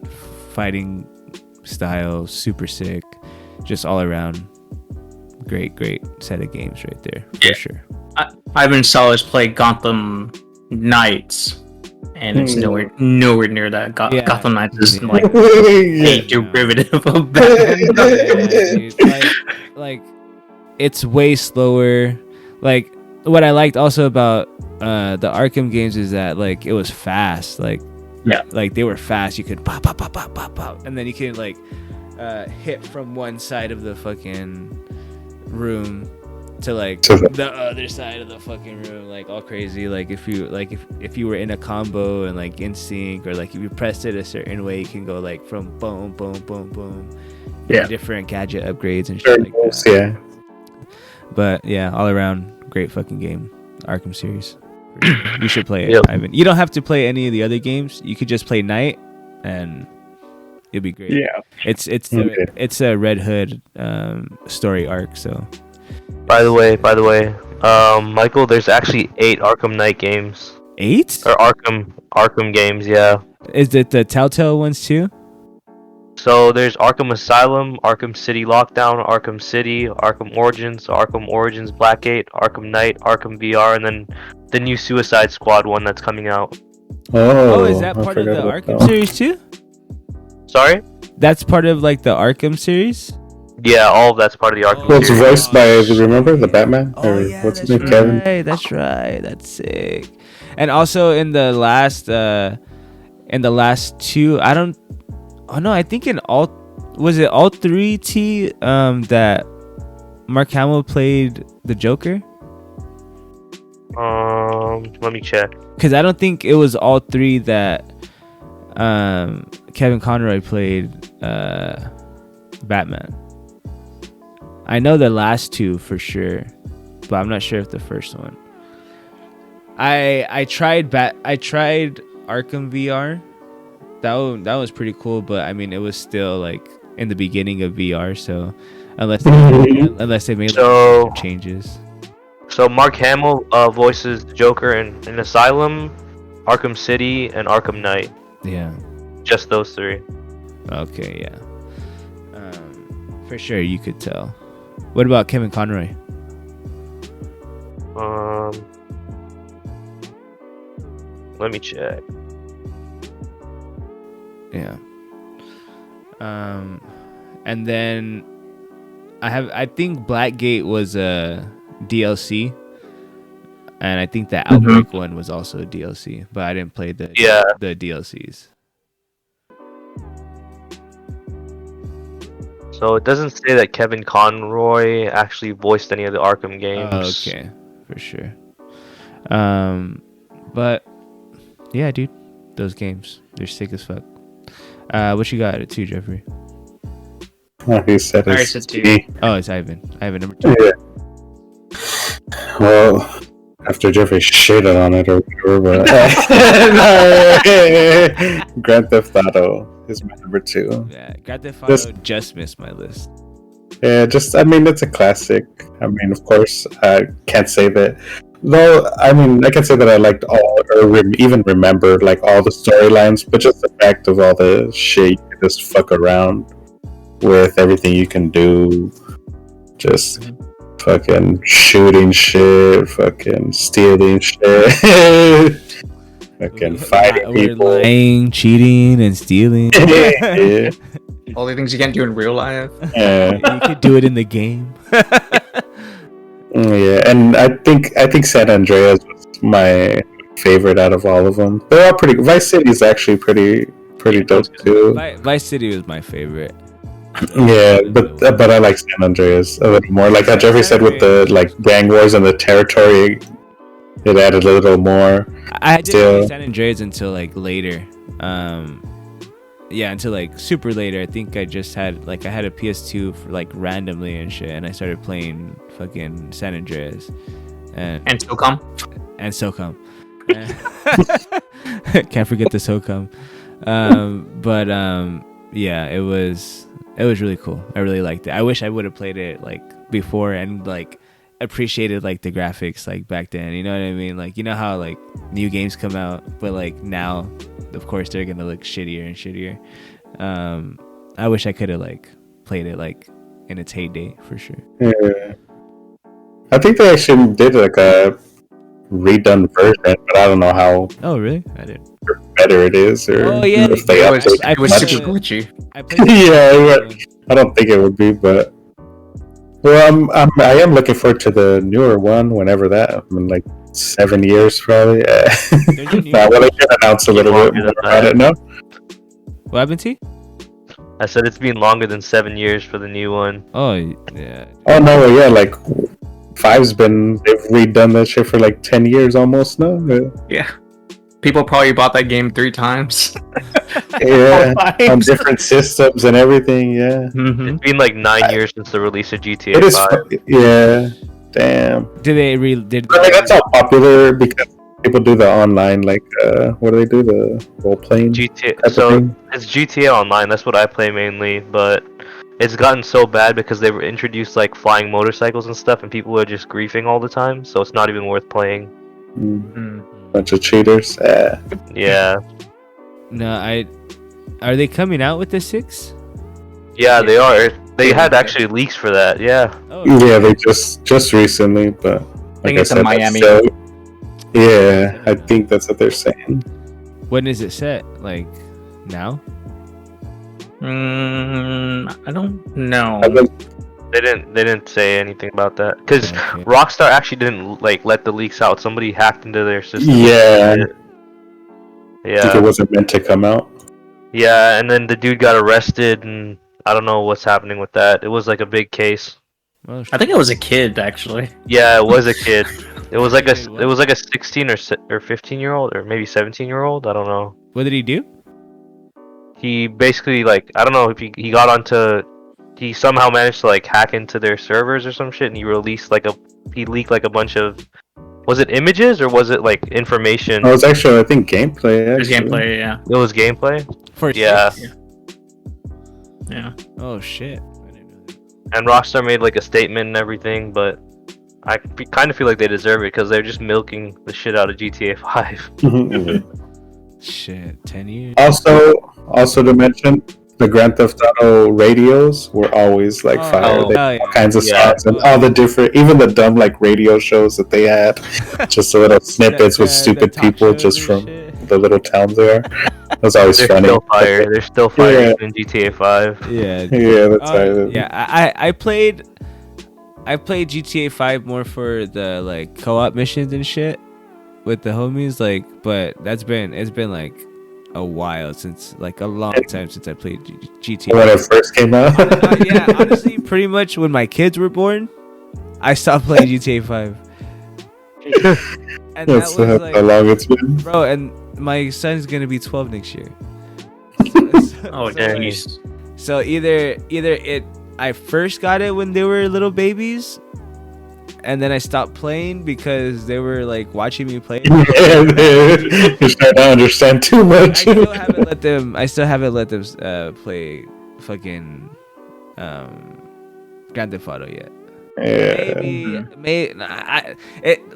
fighting style super sick, just all around great set of games right there for sure. Ivan Salas played Gotham Knights, and it's nowhere near that. Gotham Knights is like a derivative of Batman. Like it's way slower. Like what I liked also about the Arkham games is that like it was fast. Like they were fast. You could pop, and then you can like hit from one side of the fucking room to like the other side of the fucking room, like all crazy. Like if you were in a combo and like in sync, or like if you pressed it a certain way, you can go like from boom, different gadget upgrades and shit like that. Yeah. But yeah, all around great fucking game, Arkham series. You should play it, Ivan. You don't have to play any of the other games. You could just play Knight, and it'll be great. Yeah, it's a Red Hood story arc. So, by the way, Michael, there's actually 8 Arkham Knight games. 8? Or Arkham games, yeah. Is it the Telltale ones too? So there's Arkham Asylum, Arkham City Lockdown, Arkham City, Arkham Origins, Blackgate, Arkham Knight, Arkham VR, and then the new Suicide Squad one that's coming out. Oh, is that part of the Arkham series too? Sorry? That's part of like the Arkham series? Yeah, all of that's part of the Arkham Well, it's series. voiced by, remember the Batman? What's his name? Kevin? That's right. That's sick. And also in the last 2, I think in all 3 T that Mark Hamill played the Joker? Let me check. Because I don't think it was all 3 that Kevin Conroy played Batman. I know the last 2 for sure, but I'm not sure if the first one. I tried Arkham VR. That was pretty cool, but I mean it was still like in the beginning of VR, so unless they made some changes. So Mark Hamill voices the Joker in Asylum, Arkham City, and Arkham Knight. Yeah. Just those 3. Okay, yeah. For sure you could tell. What about Kevin Conroy? Let me check. Yeah. And then I think Blackgate was a DLC, and I think the Mm-hmm. Outbreak one was also a DLC, but I didn't play the DLCs. So it doesn't say that Kevin Conroy actually voiced any of the Arkham games. Oh, okay, for sure. But yeah, dude, those games, they're sick as fuck. What you got too, Jeffrey? He said I it's said two. T. Oh, it's Ivan. Ivan number 2. Yeah. Well, after Jeffrey shitted on it or whatever, but Grand Theft Auto is my number 2. Yeah, Grand Theft Auto Just- just missed my list. Yeah, I mean, it's a classic. I mean, of course, I can't say that. Though, I mean, I can say that I liked all, or even remember, like, all the storylines, but just the fact of all the shit you can just fuck around with, everything you can do, just fucking shooting shit, fucking stealing shit, fucking fighting We're people. lying, cheating, and stealing. Yeah. All the things you can't do in real life. Yeah. You could do it in the game. Yeah, and I think San Andreas was my favorite out of all of them. They're all pretty. Vice City is actually pretty dope too. Vice City was my favorite. Yeah, but I like San Andreas a little more. Like how Jeffrey said with the like gang wars and the territory, it added a little more. I didn't Still- play San Andreas until like later. Yeah, until like super later. I think I just had like I had a PS2 for, like randomly and shit, and I started playing fucking San Andreas, and SOCOM. SOCOM. Can't forget the SOCOM. But yeah, it was really cool. I really liked it. I wish I would have played it like before and like appreciated like the graphics like back then. You know what I mean? Like, you know how like new games come out, but like now, of course, they're gonna look shittier and shittier. I wish I could have like played it like in its heyday for sure. Yeah. I think they actually did like a redone version, but I don't know how Oh really? I didn't. better it is, or Oh, yeah, if they It was, update it was much. super glitchy. I played Yeah, I don't think it would be, but well, I am looking forward to the newer one whenever that. I mean, like 7 years probably. There's a new- Well, they can announce a little bit Longer more than about that. it. No, What happened to you? I said it's been longer than 7 years for the new one. Oh yeah. oh no, yeah, like they've redone that shit for like 10 years almost. No, Yeah. People probably bought that game 3 times. yeah, on Times. different systems and everything. Yeah, Mhm. It's been like 9 years since the release of GTA it is. 5. Yeah, damn. Did they did I mean, that's all popular because people do the online, like, what do they do? The role playing. GTA. type of So thing? it's GTA Online. That's what I play mainly, but it's gotten so bad because they introduced like flying motorcycles and stuff, and people are just griefing all the time. So it's not even worth playing. Mm. Bunch of cheaters. Yeah, No, are they coming out with the 6? yeah, they are. They had actually leaks for that. Yeah, Oh, Yeah, they just recently, but think it's in that's Miami. still- yeah, I think that's what they're saying. when is it set? Like now? I don't know. I've been- they didn't say anything about that because Okay. Rockstar actually didn't like let the leaks out. Somebody hacked into their system. Yeah, I think Yeah, it wasn't meant to come out. yeah, and then the dude got arrested, and I don't know what's happening with that. It was like a big case. Oh, I think it was a kid actually. Yeah, it was a kid. It was like Wait, what? it was like a 16 or 15-year-old or maybe 17-year-old. I don't know. What did he do? He basically like I don't know if he got onto he somehow managed to like hack into their servers or some shit, and he leaked like a bunch of, was it images or was it like information? Oh, it was actually, I think, gameplay. There's Actually. gameplay, yeah. It was gameplay. For Yeah. 6? Yeah. Oh shit. I didn't know that. And Rockstar made like a statement and everything, but I kind of feel like they deserve it because they're just milking the shit out of GTA 5. Shit, 10 years. Also to mention, the Grand Theft Auto radios were always like fire. Oh, They hell had all yeah. kinds of Yeah. songs and all the different, even the dumb like radio shows that they had, just little snippets with The stupid talk people shows just and from shit. the little towns they are. That's always They're funny. still fire. They're still fire Yeah. in GTA 5. Yeah. Yeah, that's right. Yeah, I played GTA 5 more for the like co-op missions and shit with the homies, like, but it's been like a while since, like a long time since I played GTA. When it first came out. Yeah, honestly, pretty much when my kids were born, I stopped playing GTA 5. And That's that was how like, long it's been. bro, and my son's gonna be 12 next year. Oh, So, damn. like, You so either I first got it when they were little babies, and then I stopped playing because they were like watching me play. You're starting to understand too I much. still haven't let them. Play fucking Grand Theft Auto yet. Yeah.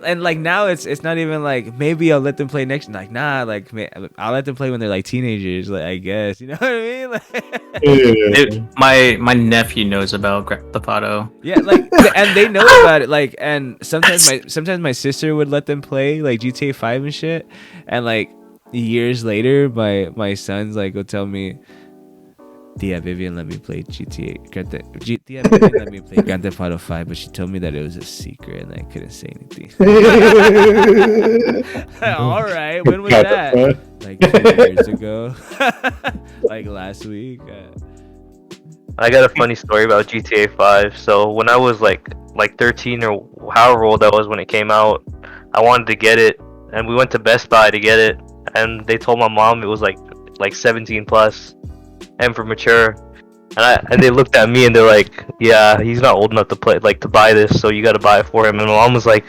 And like now it's not even like maybe I'll let them play next. Like nah, like I'll let them play when they're like teenagers. Like I guess, you know what I mean? Like, Yeah. my nephew knows about Grand Theft Auto. yeah, like and they know about it. Like and sometimes my sister would let them play like GTA 5 and shit. And like years later, my sons like will tell me, Tia Vivian let me play Tia Vivian let me play Grand Theft Auto 5, but she told me that it was a secret and I couldn't say anything. All right, when was that? Like 2 years ago, like last week. I got a funny story about GTA 5. So when I was like 13 or however old I was when it came out, I wanted to get it, and we went to Best Buy to get it, and they told my mom it was like 17 plus and for mature. And they looked at me and they're like, yeah, he's not old enough to play, like to buy this, so you got to buy it for him. And my mom was like,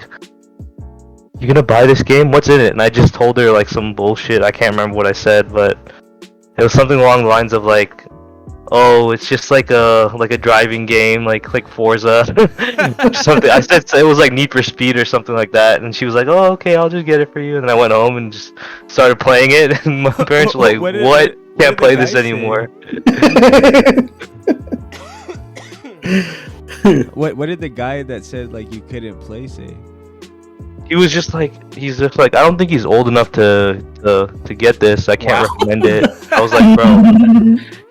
you gonna buy this game? What's in it? And I just told her like some bullshit. I can't remember what I said, but it was something along the lines of like, oh, it's just like a driving game, like Forza. Something. I said it was like Need for Speed or something like that, and she was like, oh, okay, I'll just get it for you. And then I went home and just started playing it, and my parents were like, what? Can't play this anymore. What did the guy that said like you couldn't play say? He's just like, I don't think he's old enough to get this. I can't recommend it. I was like, bro,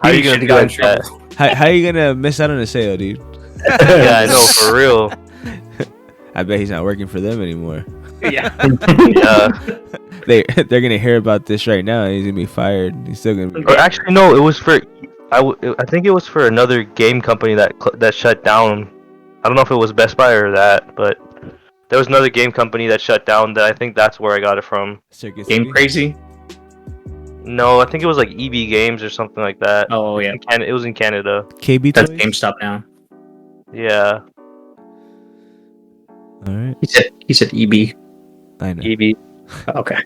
how are you gonna do that? How are you gonna miss out on a sale, dude? Yeah, I know, for real. I bet he's not working for them anymore. Yeah. Yeah. They're gonna hear about this right now, and he's gonna be fired. He's still gonna be. Or actually, no, it was for. I think it was for another game company that shut down. I don't know if it was Best Buy or that, but there was another game company that shut down. That I think that's where I got it from. Circus Game City? Crazy. No, I think it was like EB Games or something like that. Oh yeah, It was in Canada. KB that's Toys? GameStop now. Yeah. All right, He said EB. I know. EB. Okay.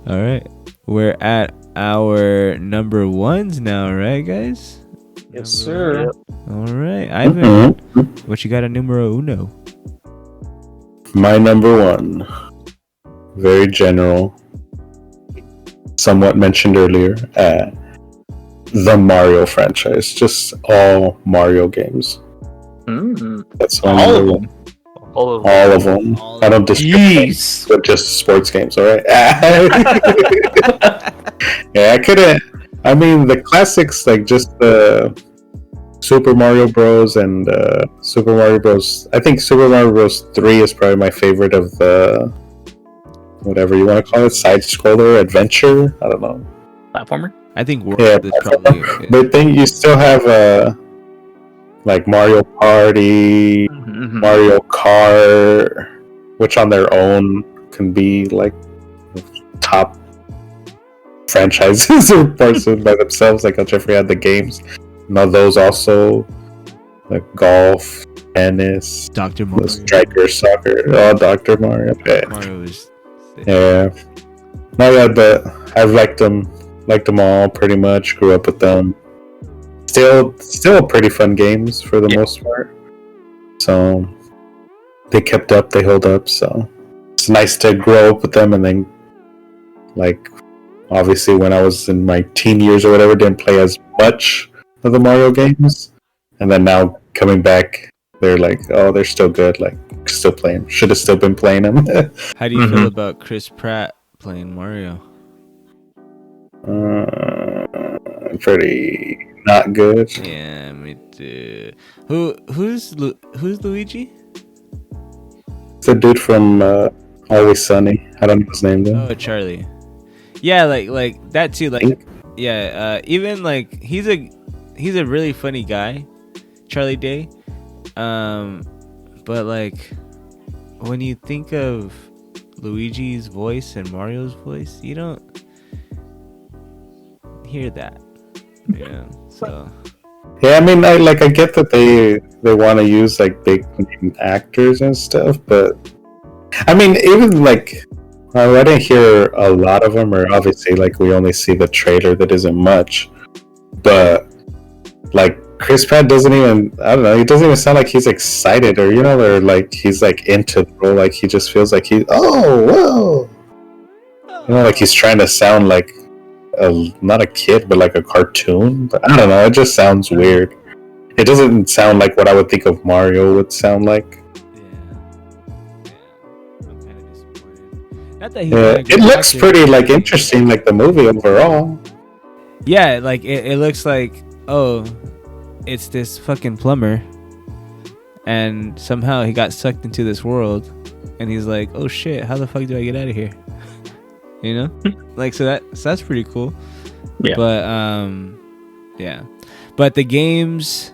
All right, we're at our number ones now, right, guys? Yes, sir. All right, Ivan, Mhm. what you got at numero uno? My number one, very general, somewhat mentioned earlier, the Mario franchise. Just all Mario games. Mm. That's my All number of one. them. All of All of them. All I of don't discriminate Jeez. with just sports games, alright? Yeah, I couldn't. I mean, the classics, like just the Super Mario Bros. And Super Mario Bros. I think Super Mario Bros. 3 is probably my favorite of the whatever you want to call it, side scroller adventure. I don't know. Platformer. I think World Yeah, is probably. but then you still have like Mario Party, Mm-hmm. Mario Kart, which on their own can be like top franchises or parts of by themselves. Like how Jeffrey had the games. Now those also like golf, tennis, Dr. Mario. the striker, soccer. Oh, Dr. Mario. Yeah. Mario is. Yeah. Not yet, but I've liked them all pretty much. Grew up with them. Still pretty fun games for the most part. So they kept up, they hold up. So it's nice to grow up with them, and then like obviously when I was in my teen years or whatever, didn't play as much of the Mario games, and then now coming back, they're like, oh, they're still good. Like still playing. Should have still been playing them. How do you feel about Chris Pratt playing Mario. Pretty not good. Yeah, me too. Who's Luigi? It's the dude from Always Sunny. I don't know his name though. Oh, Charlie. Yeah, like that too. Like, yeah. Even like he's a really funny guy, Charlie Day. But like when you think of Luigi's voice and Mario's voice, you don't hear that. Yeah. So. Yeah, I mean, I get that they want to use like big name actors and stuff, but I mean, even like I didn't hear a lot of them, or obviously like we only see the trailer that isn't much, but like Chris Pratt doesn't even, I don't know, he doesn't even sound like he's excited or or like he's like into the role. Like he just feels like whoa, like he's trying to sound like not a kid but like a cartoon. But I don't know, it just sounds weird. It doesn't sound like what I would think of Mario would sound like. I'm kind of disappointed. Not that It looks pretty like interesting, like the movie overall. Yeah, like it looks like, oh, it's this fucking plumber, and somehow he got sucked into this world, and he's like, oh shit, how the fuck do I get out of here? You know, like so that's pretty cool. Yeah. But yeah, but the games.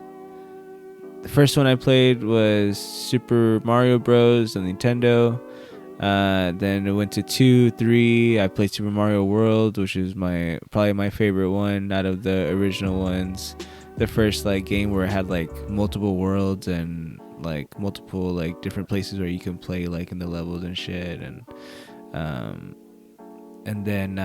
The first one I played was Super Mario Bros. On Nintendo. Then it went to 2, 3. I played Super Mario World, which is probably my favorite one out of the original ones. The first like game where it had like multiple worlds and like multiple like different places where you can play like in the levels and shit, and then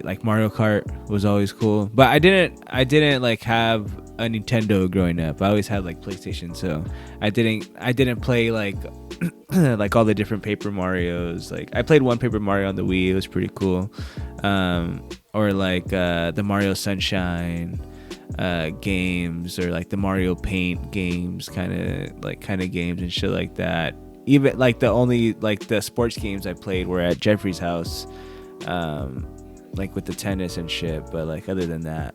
like Mario Kart was always cool, but I didn't like have a Nintendo growing up. I always had like PlayStation, so I didn't play like like all the different Paper Marios. Like I played one Paper Mario on the Wii. It was pretty cool. Or like the Mario Sunshine games, or like the Mario Paint games, kind of games and shit like that. Even like the only like the sports games I played were at Jeffrey's house. Like with the tennis and shit, but like other than that,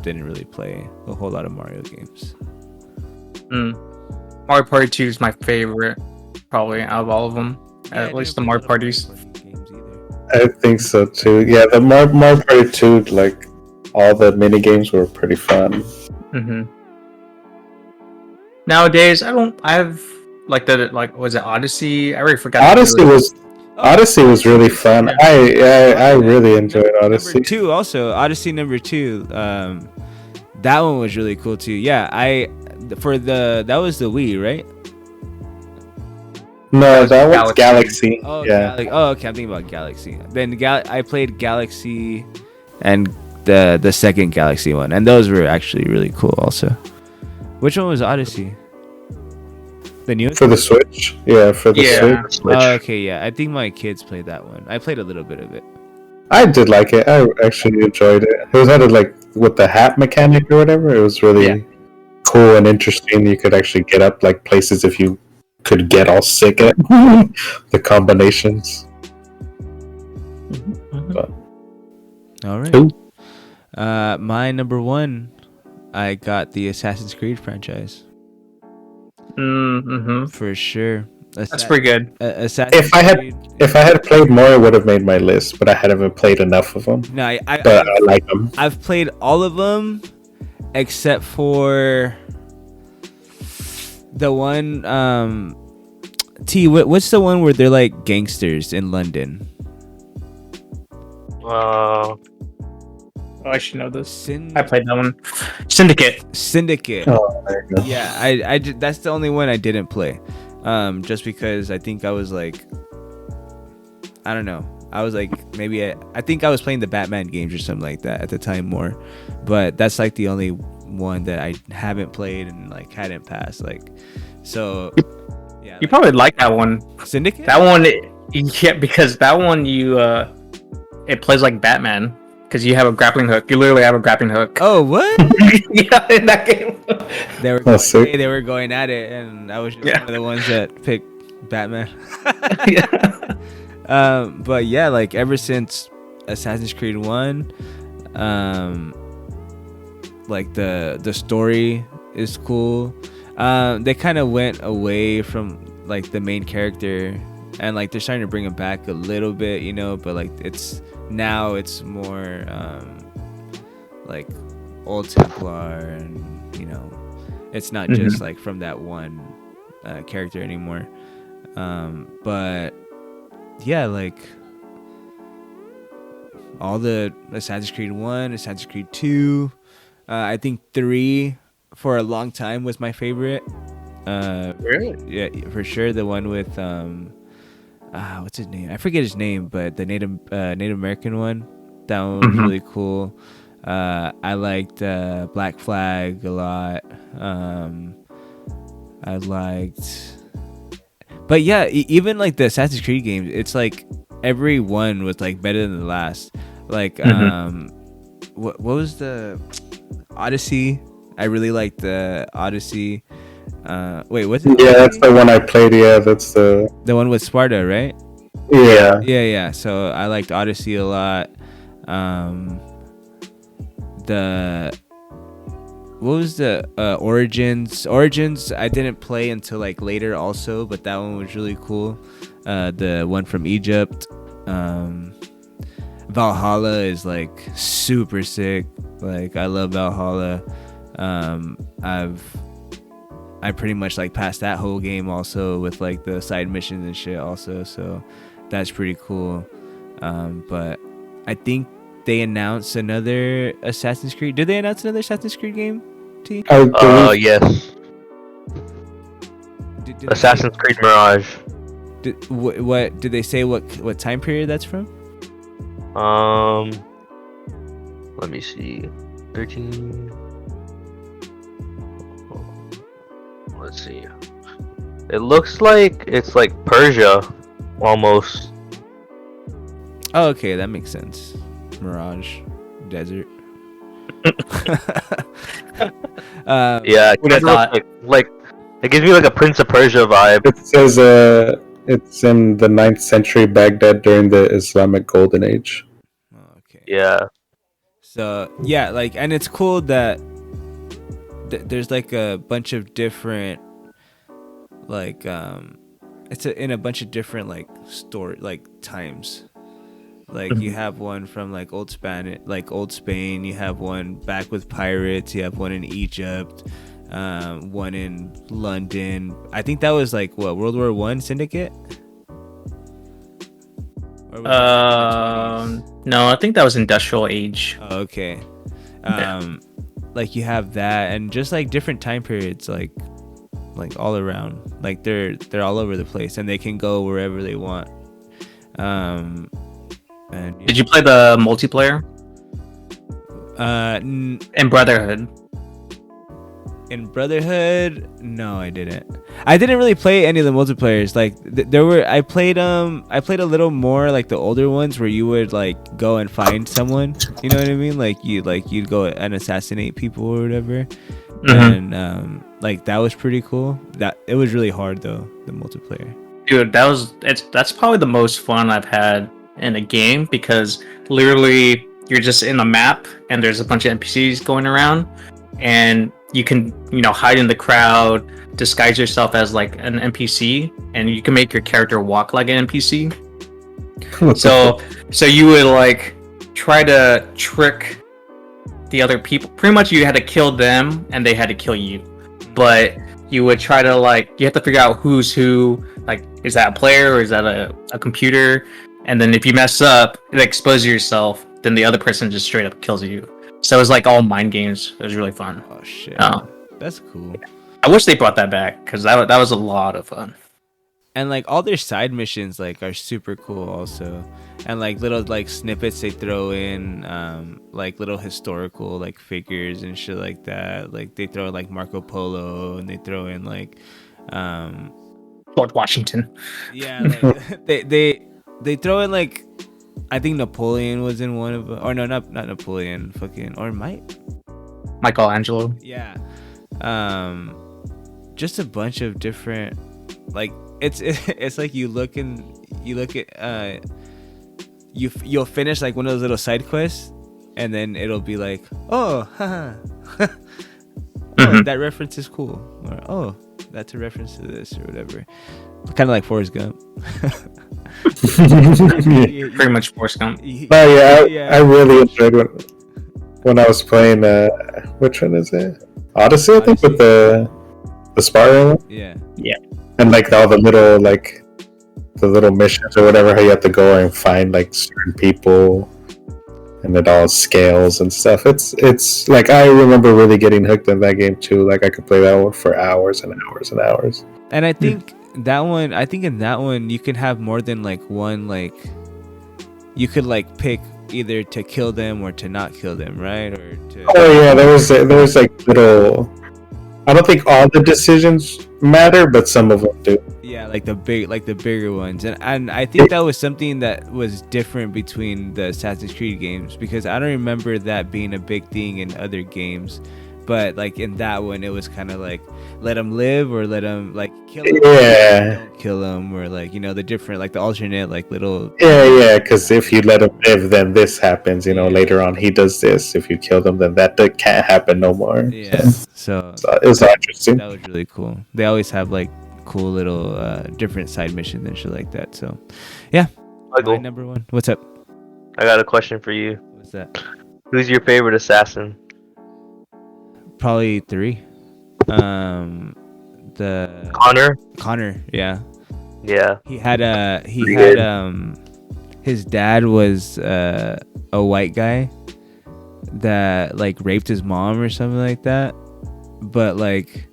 didn't really play a whole lot of Mario games. Mario Party 2 is my favorite, probably out of all of them. Yeah, at least the Mario Parties. Games either. I think so too. Yeah, the Mario Party 2, like all the mini games were pretty fun. Nowadays, I've like was it Odyssey? I already forgot. Odyssey was really fun. I really enjoyed Odyssey. Number 2 also, Odyssey number 2. That one was really cool too. Yeah, that was the Wii, right? No, that was Galaxy. Oh, yeah. Okay, I'm thinking about Galaxy. Then I played Galaxy and the second Galaxy one, and those were actually really cool also. Which one was Odyssey? The new for the Switch? Yeah, for the Switch. Oh, okay, yeah. I think my kids played that one. I played a little bit of it. I did like it. I actually enjoyed it. It was like with the hat mechanic or whatever. It was really cool and interesting. You could actually get up like places if you could get all sick at the combinations. But. All right. Cool. My number 1, I got the Assassin's Creed franchise. For sure. That's pretty good. If I had played more, it would have made my list, but I haven't played enough of them. No, I like them. I've played all of them except for the one. What's the one where they're like gangsters in London? Oh, I should know this. I played that one. Syndicate. Oh, there you go. Yeah, I that's the only one I didn't play. Just because I think I was like, I don't know. I was like, I think I was playing the Batman games or something like that at the time more. But that's like the only one that I haven't played and like hadn't passed. Like, so yeah. You probably like that one. Syndicate? That one, yeah, because that one it plays like Batman. Because you have a grappling hook. You literally have a grappling hook. Oh, what? Yeah, in that game. They were going at it, and I was just one of the ones that picked Batman. Yeah. But yeah, like ever since Assassin's Creed 1, like the story is cool. They kind of went away from like the main character, and like they're starting to bring him back a little bit, you know, but like it's more like old Templar, and you know, it's not just like from that one character anymore. But yeah, like all the Assassin's Creed 1, Assassin's Creed 2, I think 3 for a long time was my favorite. Really? Yeah, for sure. The one with what's his name? I forget his name, but the Native American one. That one was really cool. I liked Black Flag a lot. I liked, but yeah, even like the Assassin's Creed games, it's like every one was like better than the last. Like what was the Odyssey? I really liked the Odyssey. Wait, what's it? Yeah, that's the one I played. Yeah, that's the one with Sparta, right? yeah. Yeah. So I liked Odyssey a lot. What was the Origins? Origins I didn't play until like later also, but that one was really cool. The one from Egypt. Valhalla is like super sick. Like I love Valhalla. I pretty much like passed that whole game also with like the side missions and shit also, so that's pretty cool. But I think they announced another Assassin's Creed. Did they announce another Assassin's Creed game? T? Yes. Did Assassin's Creed Mirage. What did they say? What time period that's from? Let me see. 13. Let's see. It looks like it's like Persia, almost. Oh, okay, that makes sense. Mirage, desert. Yeah, it Would've thought. like it gives me like a Prince of Persia vibe. It says it's in the 9th century Baghdad during the Islamic Golden Age. Okay. Yeah. So yeah, like, and it's cool that there's like a bunch of different, like, it's in a bunch of different like story, like times. Like you have one from like old Spain. You have one back with pirates. You have one in Egypt. One in London. I think that was like what, World War One Syndicate. Or was it No, I think that was Industrial Age. Oh, okay. Like you have that, and just like different time periods, like all around. Like they're all over the place, and they can go wherever they want. And Did you play the multiplayer? And Brotherhood. In Brotherhood, no, I didn't. I didn't really play any of the multiplayers. Like I played a little more like the older ones where you would like go and find someone. You know what I mean? Like you'd go and assassinate people or whatever. And like that was pretty cool. That it was really hard though, the multiplayer. Dude, that's probably the most fun I've had in a game, because literally you're just in a map and there's a bunch of NPCs going around, and you can, hide in the crowd, disguise yourself as like an NPC, and you can make your character walk like an NPC. So you would like try to trick the other people. Pretty much you had to kill them and they had to kill you. But you would try to you have to figure out who's who. Like, is that a player or is that a computer? And then if you mess up, you expose yourself, then the other person just straight up kills you. So it was like all mind games. It was really fun. Oh shit, that's cool. I wish they brought that back, because that was a lot of fun. And like all their side missions like are super cool also, and like little like snippets they throw in, like little historical like figures and shit like that. Like they throw in like Marco Polo, and they throw in like George Washington. Yeah, like they throw in like, I think Napoleon was in one of them. Or no, not Napoleon, Michelangelo. Yeah. Just a bunch of different, like, it's like you look at you'll finish like one of those little side quests, and then it'll be like, oh, haha. Oh, that reference is cool, or oh, that's a reference to this or whatever. Kind of like Forrest Gump. Pretty much Forrest Gump. Oh yeah, I really enjoyed when I was playing. Which one is it? Odyssey, I think, with the Spyro one. Yeah. And like all the little missions or whatever, how you have to go and find like certain people, and it all scales and stuff. It's like I remember really getting hooked in that game too. Like I could play that one for hours and hours and hours. And I think in that one you can have more than like one, like you could like pick either to kill them or to not kill them, right? Or to Oh yeah, there was like little. I don't think all the decisions matter, but some of them do. yeah, like the bigger ones. And I think that was something that was different between the Assassin's Creed games, because I don't remember that being a big thing in other games. But like in that one, it was kind of like let them live or let them like kill them. Yeah. Don't kill them, or like, you know, the different, like the alternate, like little. Yeah, because if you let him live, then this happens. You know, later on he does this. If you kill them, then that can't happen no more. Yeah. So it's interesting. that was really cool. They always have like cool little different side missions and shit like that. So yeah. Michael, My number one. What's up? I got a question for you. What's that? Who's your favorite assassin? Probably 3. The Connor, yeah. Yeah. He had Pretty good. his dad was a white guy that like raped his mom or something like that. But like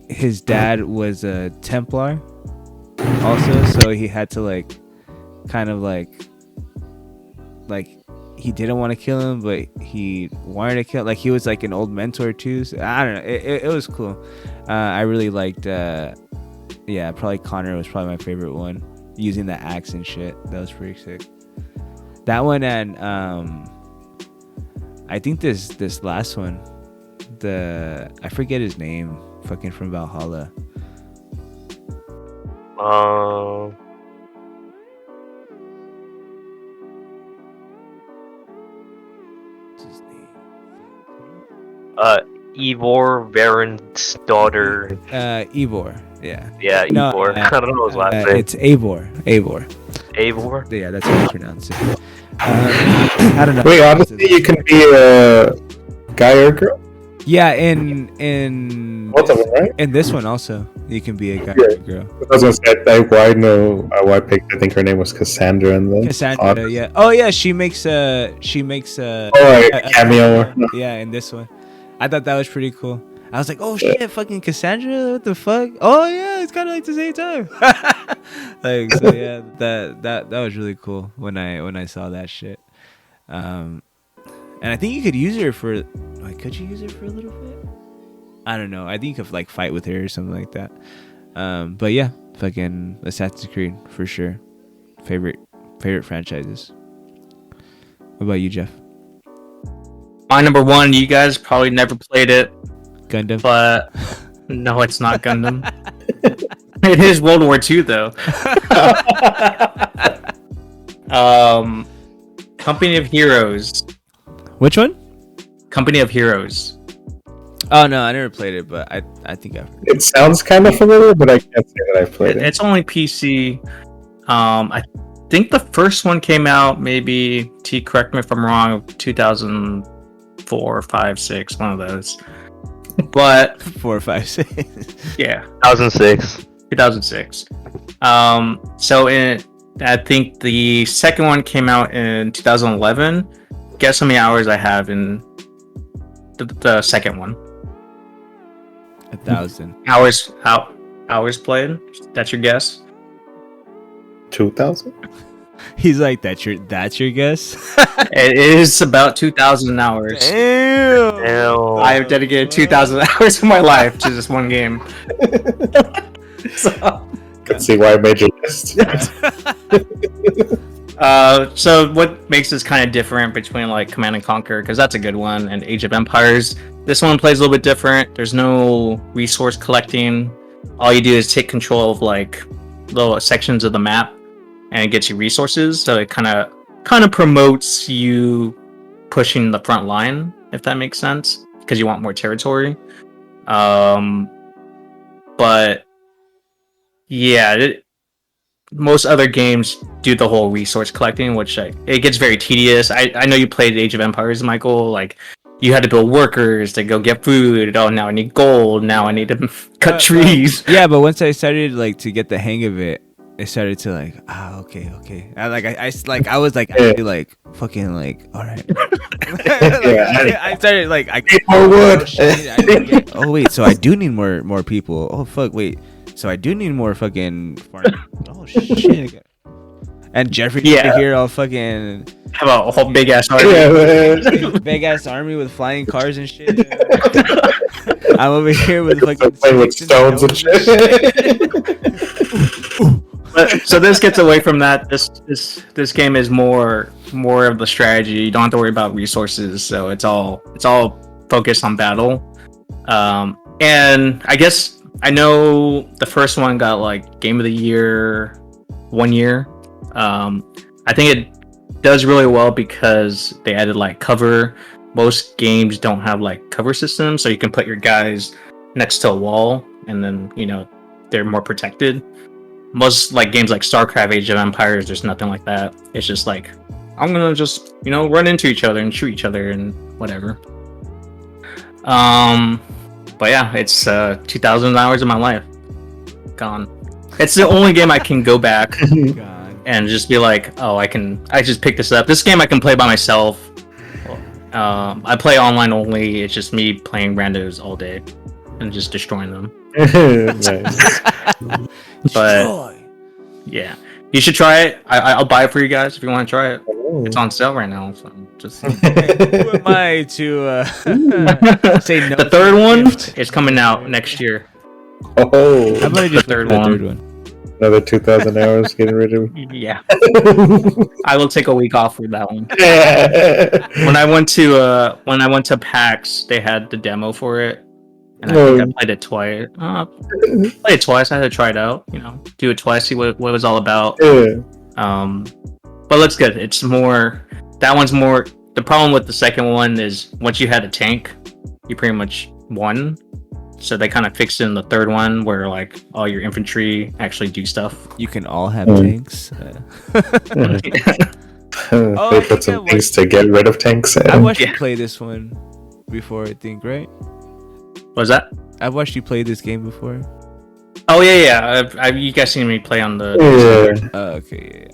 his dad was a Templar also, so he had to like kind of like he didn't want to kill him, but he wanted to kill. Like he was like an old mentor too. So, I don't know. It was cool. I really liked. Probably Connor was probably my favorite one. Using the axe and shit, that was pretty sick. That one, and I think this last one, I forget his name. Fucking from Valhalla. Ivor Varen's daughter. Ivor. Yeah. Yeah, No, Ivor. I don't know his last name. It's Eivor. Eivor? Yeah, that's how you pronounce it. I don't know. Wait, honestly, you can be a guy or a girl. Yeah, in Both of them, right? in this one also, you can be a guy Yeah. or a girl. I was gonna say, why I picked. I think her name was Cassandra, and then Cassandra, yeah. Oh yeah, she makes a cameo. Yeah, in this one. I thought that was pretty cool. I was like, oh shit, fucking Cassandra, what the fuck? Oh yeah, it's kind of like the same time. Like, so yeah, that was really cool when I saw that shit. And I think you could use her for, like, could you use her for a little bit? I don't know. I think you could like fight with her or something like that. But yeah, fucking Assassin's Creed for sure. Favorite franchises. What about you, Jeff? My number one, you guys probably never played it, Gundam. but no, it's not Gundam. It is World War II though. Company of Heroes. Which one? Company of Heroes. Oh no, I never played it, but I think I've. It sounds kind of familiar, but I can't say that I've played it. It's only PC. I think the first one came out maybe, correct me if I'm wrong, 2004, 5, 6, one of those. But 4, 5, 6. yeah, 2006. 2006. I think the second one came out in 2011. Guess how many hours I have in the second one? 1,000. Hours played. That's your guess? 2000. He's like, that's your guess. It is about 2,000 hours. Damn. Damn. I have dedicated 2,000 hours of my life to this one game. So, Can see why I made your list. so what makes this kind of different between like Command and Conquer, because that's a good one, and Age of Empires? This one plays a little bit different. There's no resource collecting. all you do is take control of like little sections of the map, and it gets you resources. So it kind of promotes you pushing the front line, if that makes sense, because you want more territory. But yeah, most other games do the whole resource collecting, which it gets very tedious. I know you played Age of Empires, Michael. Like, you had to build workers to go get food. Oh, now I need gold. Now I need to cut trees. Yeah, but once I started like to get the hang of it, it started to like, okay. I was like, actually, like fucking like, all right. I started like, I need more wood. Oh wait, so I do need more people. Oh fuck, wait. So I do need more fucking farmers. Oh shit. And Jeffrey here all fucking have a whole big ass army. Big ass army with flying cars and shit. I'm over here with fucking playing with stones and shit. So this gets away from that. This game is more of the strategy. You don't have to worry about resources, so it's all focused on battle. And I guess I know the first one got like Game of the Year 1 year. I think it does really well because they added like cover. Most games don't have like cover systems, so you can put your guys next to a wall, and then they're more protected. Most like games like StarCraft, Age of Empires, there's nothing like that. It's just like, I'm gonna just run into each other and shoot each other and whatever. But yeah, it's 2,000 hours of my life gone. It's the only game I can go back and just be like, oh, I just picked this up. This game I can play by myself. I play online only. It's just me playing randos all day and just destroying them. Nice. But yeah, you should try it. I'll buy it for you guys if you want to try it. Oh. It's on sale right now, so just Who am I to say no? The third one is coming out next year. Oh, How about I just The third the one. third one? another 2,000 hours getting rid of. Yeah, I will take a week off for that one. When I went to PAX, they had the demo for it, and I think I played it twice. Played it twice. I had to try it out. Do it twice, see what it was all about. Yeah. But it looks good. It's more. That one's more. The problem with the second one is once you had a tank, you pretty much won. So they kind of fixed it in the third one where like all your infantry actually do stuff. You can all have tanks. They put some things to get rid of tanks. I watched you play this one before, I think, right? What was that? I've watched you play this game before. Oh yeah. You guys seen me play on the. Yeah. Oh, okay,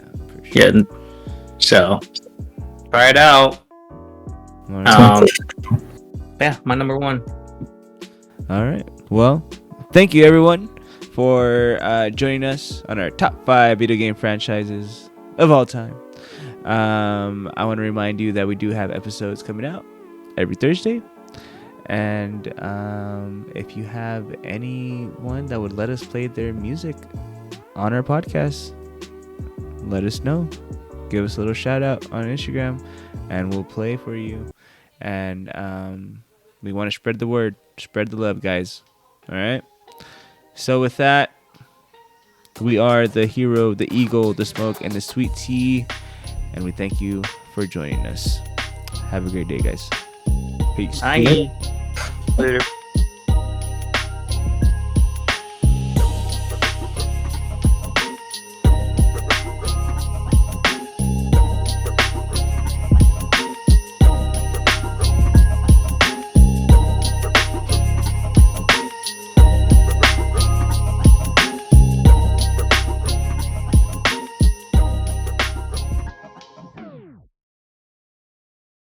yeah. Yeah. So try it out. All right. Yeah, my number one. All right. Well, thank you everyone for joining us on our top 5 video game franchises of all time. I want to remind you that we do have episodes coming out every Thursday. And if you have anyone that would let us play their music on our podcast, let us know. Give us a little shout out on Instagram and we'll play for you. And we want to spread the word, spread the love, guys. All right. So with that, we are the Hero, the Eagle, the Smoke, and the Sweet Tea. And we thank you for joining us. Have a great day, guys. Peace. Bye. Later.